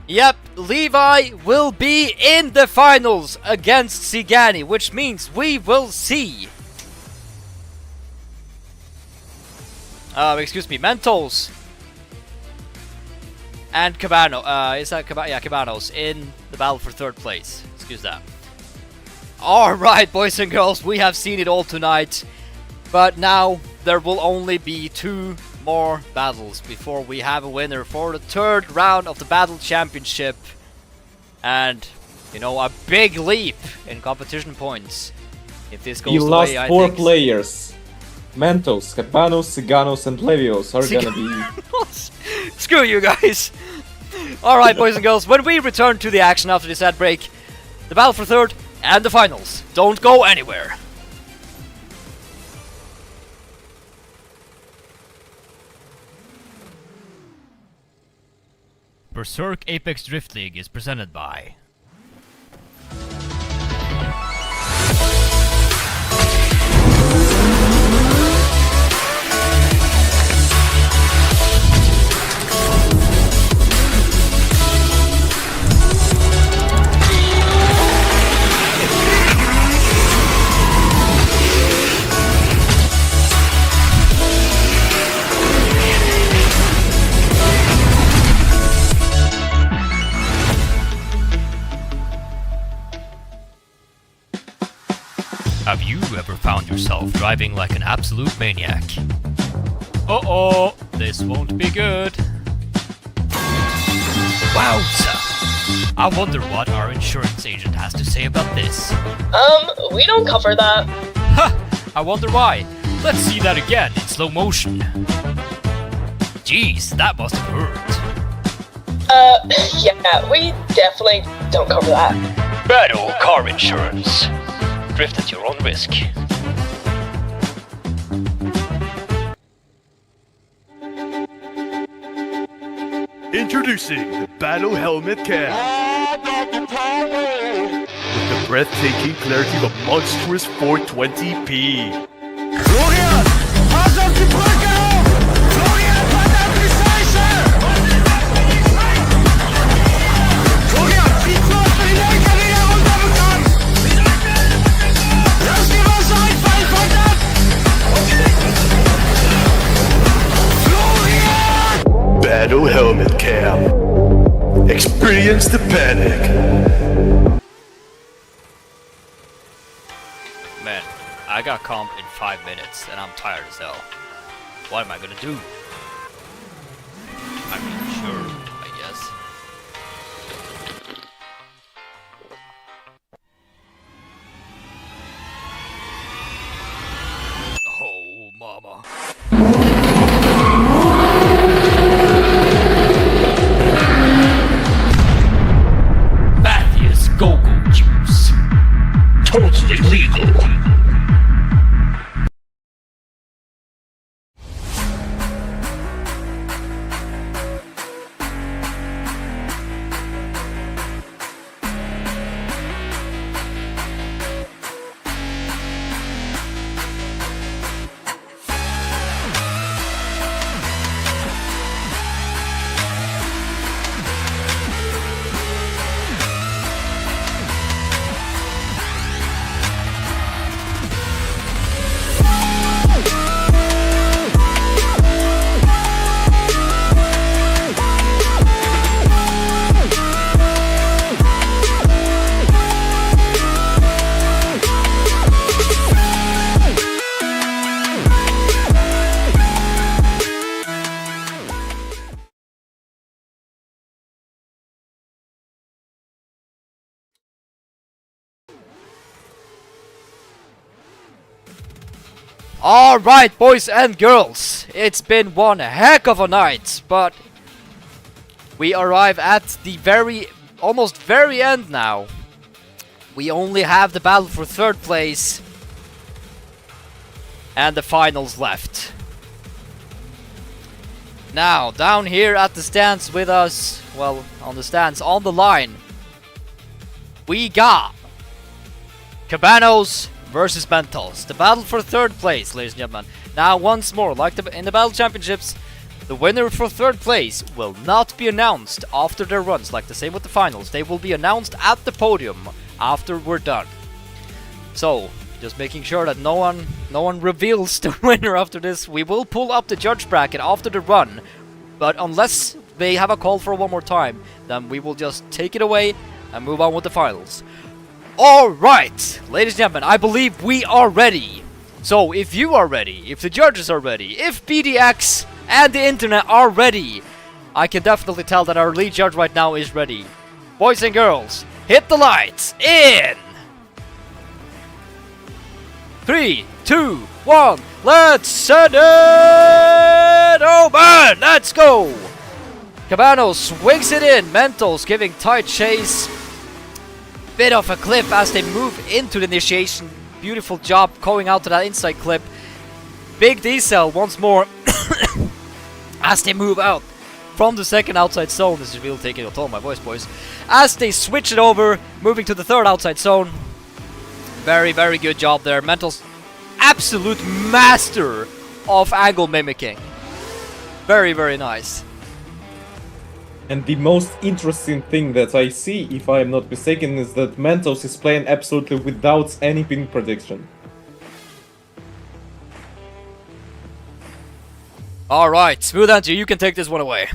Yep, Levi will be in the finals against Sigani, which means we will see. Excuse me, Mentos and Cabano. Is that Cabano? Yeah, Cabanos in the battle for third place. Excuse that. Alright, boys and girls, we have seen it all tonight. But now there will only be 2 more battles before we have a winner for the 3rd round of the Battle Championship. And, you know, a big leap in competition points. If this goes The the last way I 4 think. players. Mentos, Cabanos, Ciganos, and Levios are gonna be... Screw you guys! Alright, boys and girls, when we return to the action after this ad break, the battle for 3rd and the finals. Don't go anywhere. Berserk Apex Drift League is presented by Have you ever found yourself driving like an absolute maniac? Uh-oh, this won't be good. Wowza! I wonder what our insurance agent has to say about this. We don't cover that. Ha! I wonder why. Let's see that again in slow motion. Jeez, that must have hurt. Yeah, we definitely don't cover that. BADL car insurance. Drift at your own risk. Introducing the Battle Helmet Cam. With the breathtaking clarity of a monstrous 420p. Shadow Helmet Cam. Experience the panic. Man, I got comp in 5 minutes and I'm tired as hell. What am I gonna do? I mean, sure, I guess. Oh, mama. Matthews Go-Go Juice. Totally legal. Alright, boys and girls, it's been one heck of a night, but we arrive at the almost very end now. We only have the battle for 3rd place and the finals left. Now, down here at the stands with us, well, on the stands, on the line, we got Cabanos versus Mentos. The battle for 3rd place, ladies and gentlemen. Now, once more, like in the Battle Championships, the winner for 3rd place will not be announced after their runs, like the same with the finals. They will be announced at the podium after we're done. So, just making sure that no one reveals the winner after this. We will pull up the judge bracket after the run, but unless they have a call for one more time, then we will just take it away and move on with the finals. Alright, ladies and gentlemen, I believe we are ready. So, if you are ready, if the judges are ready, if BDX and the internet are ready, I can definitely tell that our lead judge right now is ready. Boys and girls, hit the lights in 3, 2, 1, let's send it! Oh man, let's go! Cabano swings it in, Mentos giving tight chase. Bit of a clip as they move into the initiation. Beautiful job going out to that inside clip. Big D-cell once more as they move out from the 2nd outside zone. This is really taking a toll on my voice, boys. As they switch it over, moving to the 3rd outside zone. Very, very good job there. Mental's absolute master of angle mimicking. Very, very nice. And the most interesting thing that I see, if I am not mistaken, is that Mentos is playing absolutely without any ping prediction. Alright, Smooth Angie, you can take this one away.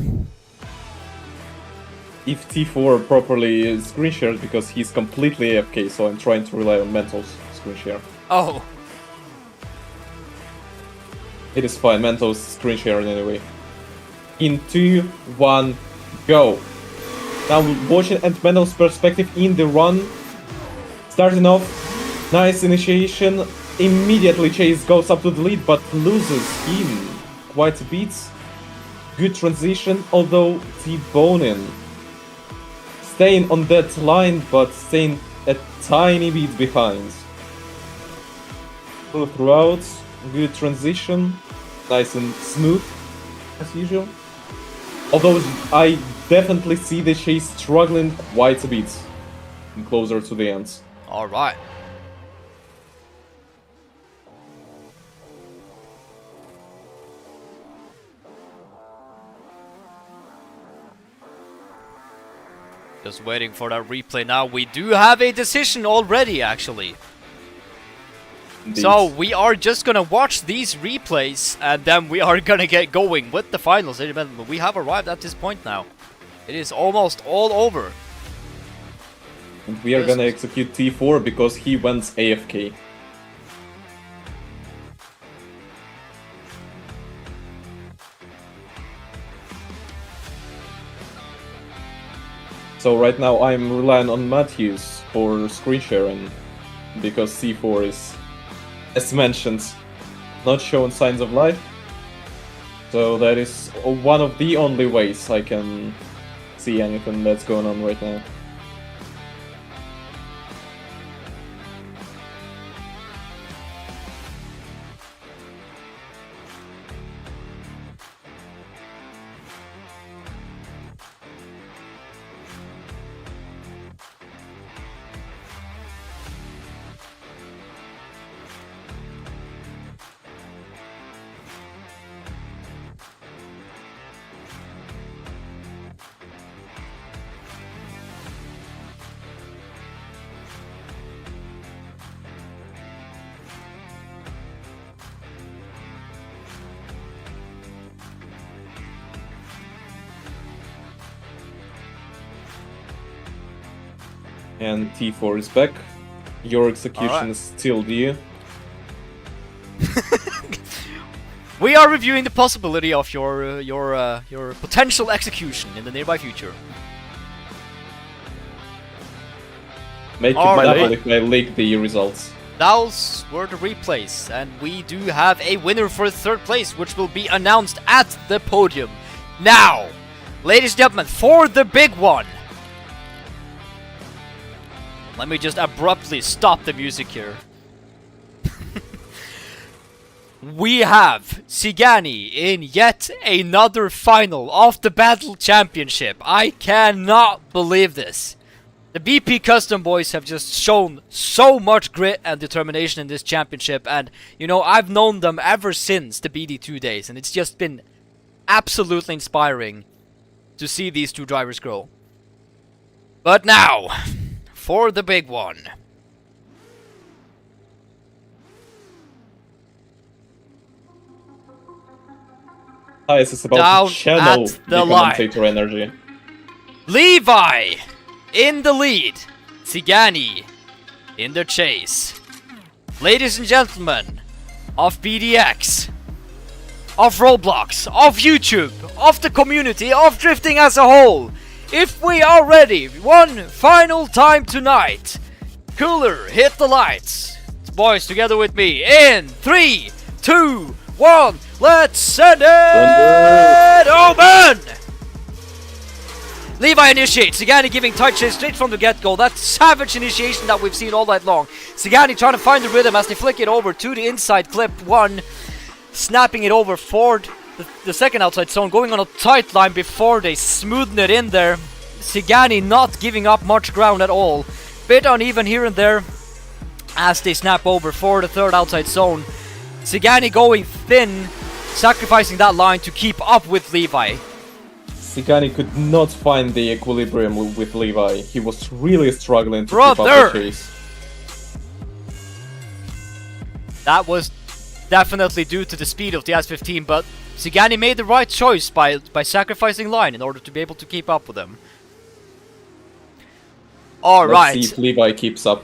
If T4 properly screen shared, because he's completely AFK, so I'm trying to rely on Mentos screen share. Oh. It is fine, Mentos screen sharing anyway. In 2, 1, go. Now watching at Mentos' perspective in the run. Starting off, nice initiation. Immediately Chase goes up to the lead, but loses him quite a bit. Good transition, although T-boning. Staying on that line, but staying a tiny bit behind. Full throughout, good transition, nice and smooth, as usual. Although I definitely see the Chase struggling quite a bit, and closer to the end. Alright. Just waiting for that replay now. We do have a decision already, actually. Indeed. So we are just gonna watch these replays and then we are gonna get going with the finals. We have arrived at this point now. It is almost all over. And we are gonna execute T4 because he went AFK. So right now I'm relying on Matthews for screen sharing because C4 is, as mentioned, not showing signs of life. So that is one of the only ways I can see anything that's going on right now. And T4 is back. Your execution is still due. We are reviewing the possibility of your potential execution in the nearby future. Make it double if I leak the results. Those were the replays, and we do have a winner for third place, which will be announced at the podium. Now, ladies and gentlemen, for the big one. Let me just abruptly stop the music here. We have Sigani in yet another final of the BADL Championship. I cannot believe this. The BP Custom boys have just shown so much grit and determination in this championship, and you know, I've known them ever since the BD2 days, and it's just been absolutely inspiring to see these two drivers grow. But now, for the big one. Tyus is about Down to channel at the commentator energy. Levi in the lead. Sigani in the chase. Ladies and gentlemen of BDX, of Roblox, of YouTube, of the community, of drifting as a whole, if we are ready, one final time tonight. Cooler, hit the lights. Boys, together with me, in 3, 2, 1, let's send it! OMAN! Levi initiates, Sigani giving tight chase straight from the get-go. That savage initiation that we've seen all night long. Sigani trying to find the rhythm as they flick it over to the inside clip 1. Snapping it over for the second outside zone, going on a tight line before they smoothen it in there. Sigani not giving up much ground at all. Bit uneven here and there as they snap over for the third outside zone. Sigani going thin, sacrificing that line to keep up with Levi. Sigani could not find the equilibrium with Levi. He was really struggling to keep up the chase. That was definitely due to the speed of the S15, but Sigani made the right choice by sacrificing line in order to be able to keep up with him. Alright. Let's see if Levi keeps up.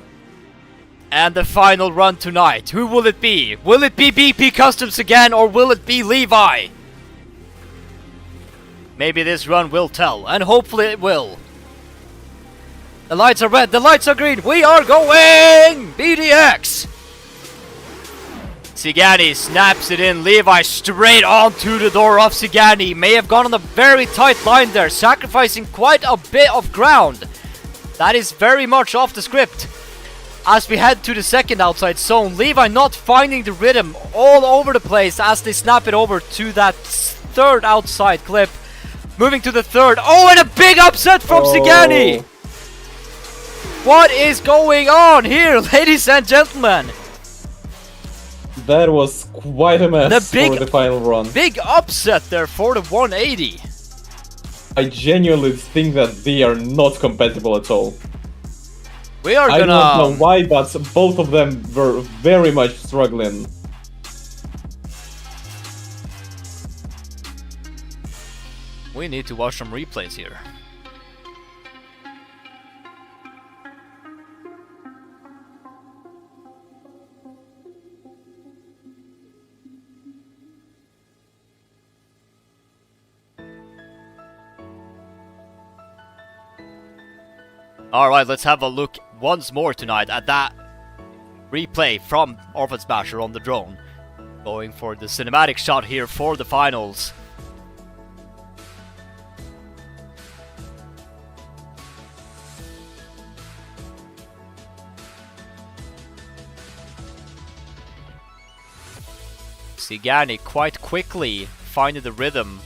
And the final run tonight. Who will it be? Will it be BP Customs again, or will it be Levi? Maybe this run will tell, and hopefully it will. The lights are red, the lights are green, we are going! BDX! Sigani snaps it in, Levi straight onto the door of Sigani. May have gone on a very tight line there, sacrificing quite a bit of ground. That is very much off the script. As we head to the second outside zone, Levi not finding the rhythm all over the place as they snap it over to that third outside clip. Moving to the third. Oh, and a big upset from Sigani! What is going on here, ladies and gentlemen? That was quite a mess for the final run. Big upset there for the 180. I genuinely think that they are not compatible at all. We are I gonna. don't know why, but both of them were very much struggling. We need to watch some replays here. Alright, let's have a look once more tonight at that replay from Orphan Smasher on the drone. Going for the cinematic shot here for the finals. Sigani quite quickly finding the rhythm.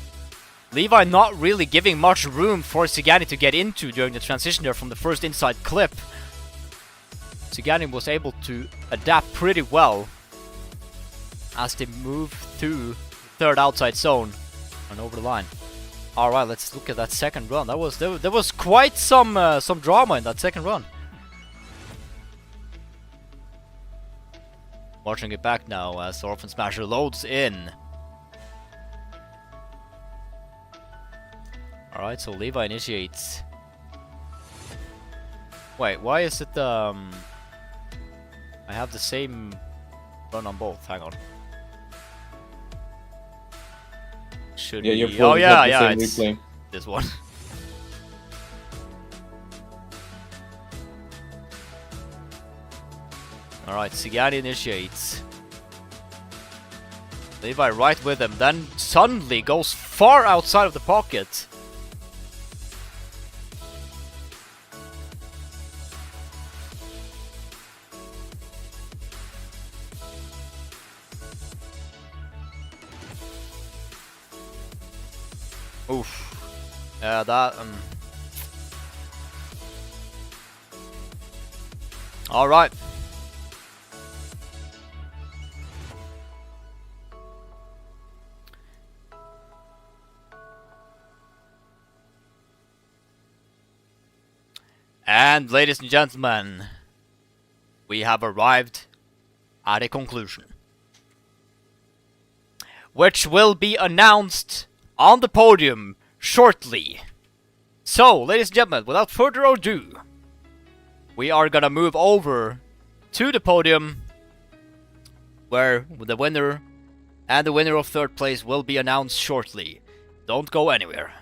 Levi not really giving much room for Sigani to get into during the transition there from the first inside clip. Sigani was able to adapt pretty well as they move through the third outside zone and over the line. Alright, let's look at that second run. There was quite some drama in that second run. Watching it back now as Orphan Smasher loads in. Alright, so Levi initiates. Wait, why is it I have the same run on both, hang on. Should Yeah, be... your Oh phone yeah, got the yeah, same it's replay. this one. Alright, Sigani initiates. Levi right with him, then suddenly goes far outside of the pocket. Oof. Yeah, that... Alright. And ladies and gentlemen, we have arrived at a conclusion, which will be announced on the podium shortly. So, ladies and gentlemen, without further ado, we are gonna move over to the podium where the winner and the winner of third place will be announced shortly. Don't go anywhere.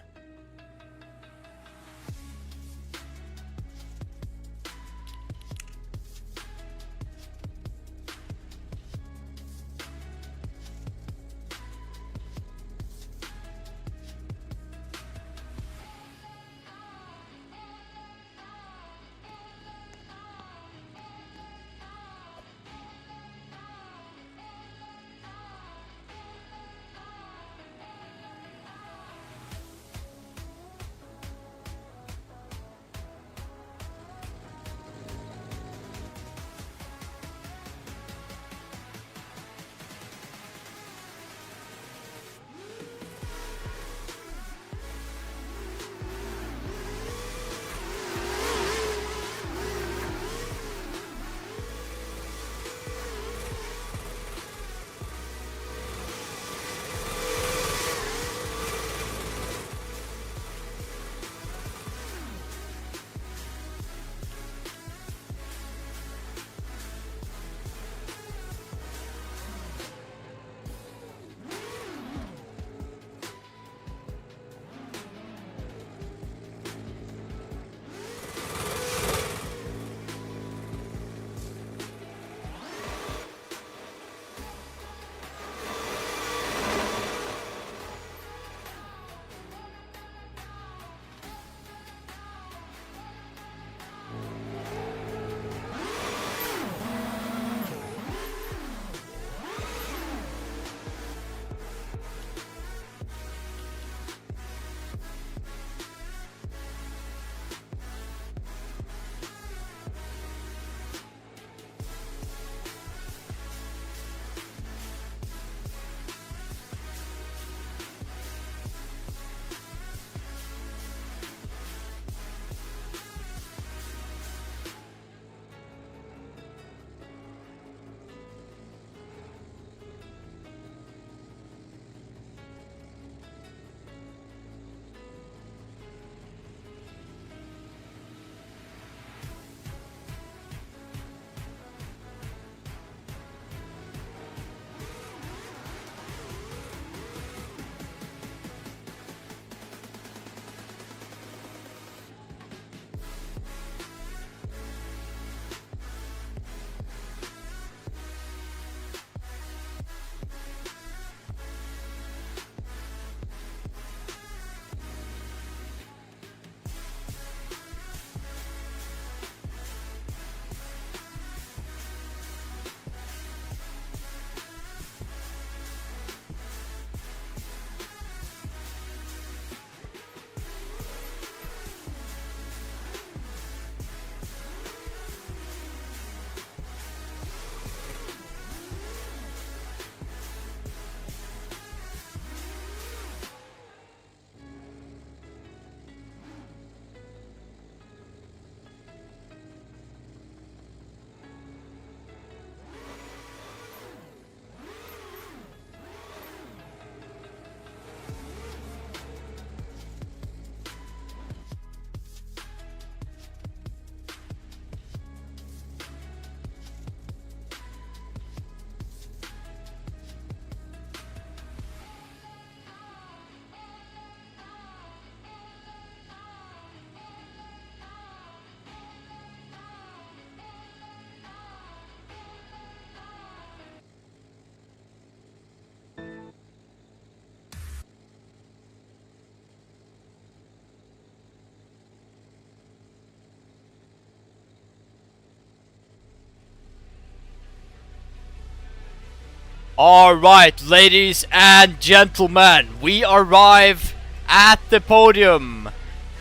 Alright, ladies and gentlemen, we arrive at the podium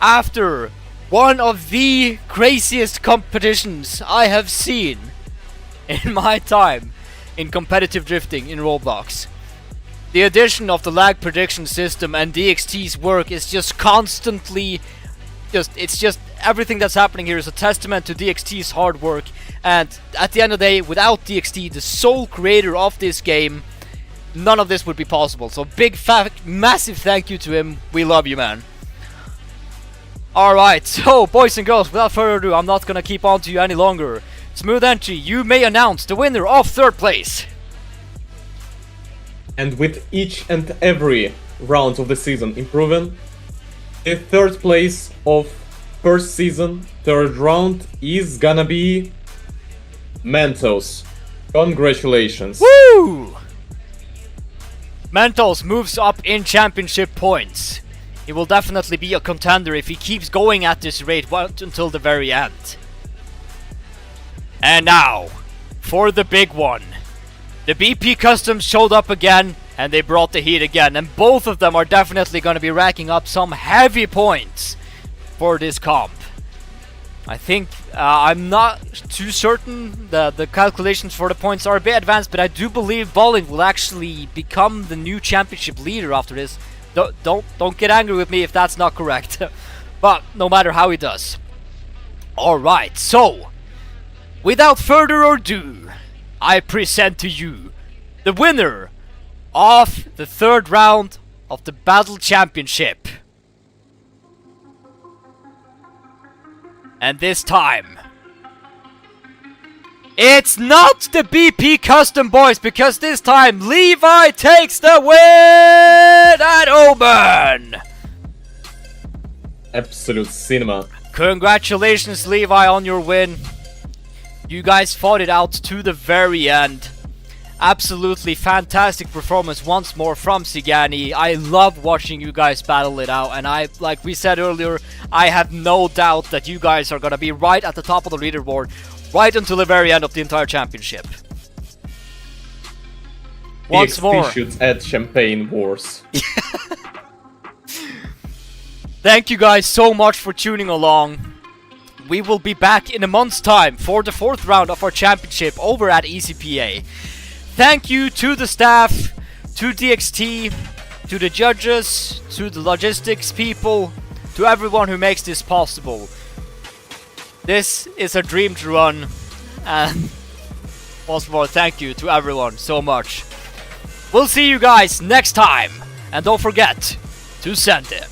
after one of the craziest competitions I have seen in my time in competitive drifting in Roblox. The addition of the lag prediction system and DXT's work is just constantly it's just everything that's happening here is a testament to DXT's hard work, and at the end of the day, without DXT, the sole creator of this game, none of this would be possible. So big massive thank you to him. We love you, man. Alright, so boys and girls, without further ado, I'm not gonna keep on to you any longer. Smooth Entry, you may announce the winner of 3rd place. And with each and every round of the season improving, the 3rd place of 1st season, 3rd round is gonna be Mentos. Congratulations. Woo! Mentos moves up in championship points. He will definitely be a contender if he keeps going at this rate until the very end. And now, for the big one. The BP Customs showed up again, and they brought the heat again, and both of them are definitely going to be racking up some heavy points for this comp. I think, I'm not too certain, the calculations for the points are a bit advanced, but I do believe Bowling will actually become the new championship leader after this. Don't get angry with me if that's not correct. But no matter how he does. Alright, so without further ado, I present to you the winner of the 3rd round of the BADL Championship. And this time, it's not the BP Custom boys, because this time Levi takes the win at OMAN! Absolute cinema. Congratulations, Levi, on your win. You guys fought it out to the very end. Absolutely fantastic performance once more from Sigani. I love watching you guys battle it out, and like we said earlier, I have no doubt that you guys are gonna be right at the top of the leaderboard right until the very end of the entire championship. Once more, should add Champagne Wars. Thank you guys so much for tuning along. We will be back in a month's time for the 4th round of our championship over at ECPA. Thank you to the staff, to DXT, to the judges, to the logistics people, to everyone who makes this possible. This is a dream to run, and once more, thank you to everyone so much. We'll see you guys next time, and don't forget to send it.